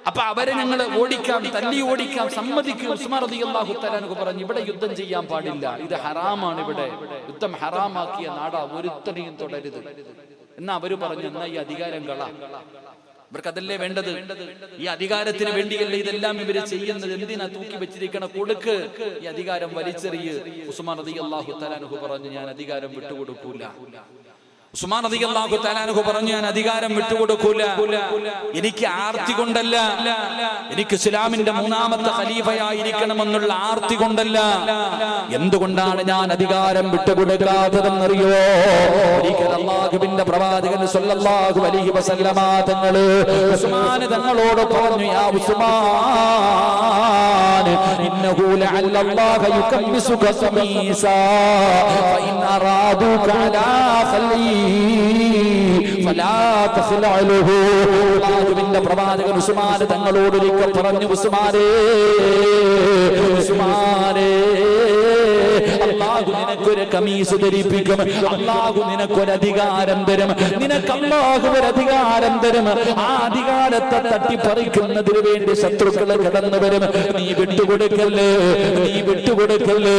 അപ്പൊ അവരെ ഞങ്ങൾ ഓടിക്കാം, തല്ലി ഓടിക്കാം, സമ്മതിക്കും. ഉസ്മാൻ റളിയല്ലാഹു തആല അൻഹു പറഞ്ഞു, ഇവിടെ യുദ്ധം ചെയ്യാൻ പാടില്ല, ഇത് ഹറാമാണ്. ഇവിടെ യുദ്ധം ഹറാമാക്കിയ നാടാ, ഒരുത്തനെയും തുടരുത്. എന്നാ അവര് പറഞ്ഞു, എന്നാ ഈ അധികാരം കള. ഇവർക്ക് അതല്ലേ വേണ്ടത്. ഈ അധികാരത്തിന് വേണ്ടിയല്ലേ ഇതെല്ലാം ഇവര് ചെയ്യുന്നത്. എന്തിനാ തൂക്കി വെച്ചിരിക്കണ? കൊടുക്ക്, ഈ അധികാരം വലിച്ചെറിയ്. ഉസ്മാൻ റളിയല്ലാഹു തആല അൻഹു പറഞ്ഞു, ഞാൻ അധികാരം വിട്ടുകൊടുക്കൂല. ഉസ്മാൻ റളിയല്ലാഹു തആല അൻഹു പറഞ്ഞു, ഞാൻ അധികാരം വിട്ടുകൊടുക്കൂല. എനിക്ക് ആർത്തി കൊണ്ടല്ല, എനിക്ക് ഇസ്ലാമിന്റെ 3ാമത്തെ ഖലീഫയായിരിക്കണമെന്നുള്ള ആർത്തി കൊണ്ടല്ല. എന്തുകൊണ്ടാണ് ഞാൻ അധികാരം വിട്ടുകൊടുക്കാത്തതെന്നറിയോ? ഒരിക്കൽ അല്ലാഹുവിന്റെ പ്രവാചകൻ സ്വല്ലല്ലാഹു അലൈഹി വസല്ലമ തങ്ങള് ഉസ്മാൻ തങ്ങളോട് പറഞ്ഞു, യാ ഉസ്മാൻ, ഇന്നഹു ലഅല്ലല്ലാഹ യുകമ്മിസുക ഖമീസാ ഫഇൻ അറാദുക അലാ ഖലീ അല്ലാഹുവിന്റെ പ്രവാചകൻ ഉസ്മാൻ തങ്ങളോട് ഒരിക്കൽ പറഞ്ഞു, ഉസ്മാനേ, അല്ലാഹു നിനക്കൊരു കമീസ് ധരിപ്പിക്കും. അല്ലാഹു നിനക്കൊരു അധികാരം തരും. നിനക്ക് അല്ലാഹു ഒരു അധികാരം തരും. ആ അധികാരത്തെ തട്ടിപ്പറിക്കുന്നതിന് വേണ്ടി ശത്രുക്കൾ കടന്നു വരും. നീ വിട്ടുകൊടുക്കല്ലേ, നീ വിട്ടുകൊടുക്കല്ലേ.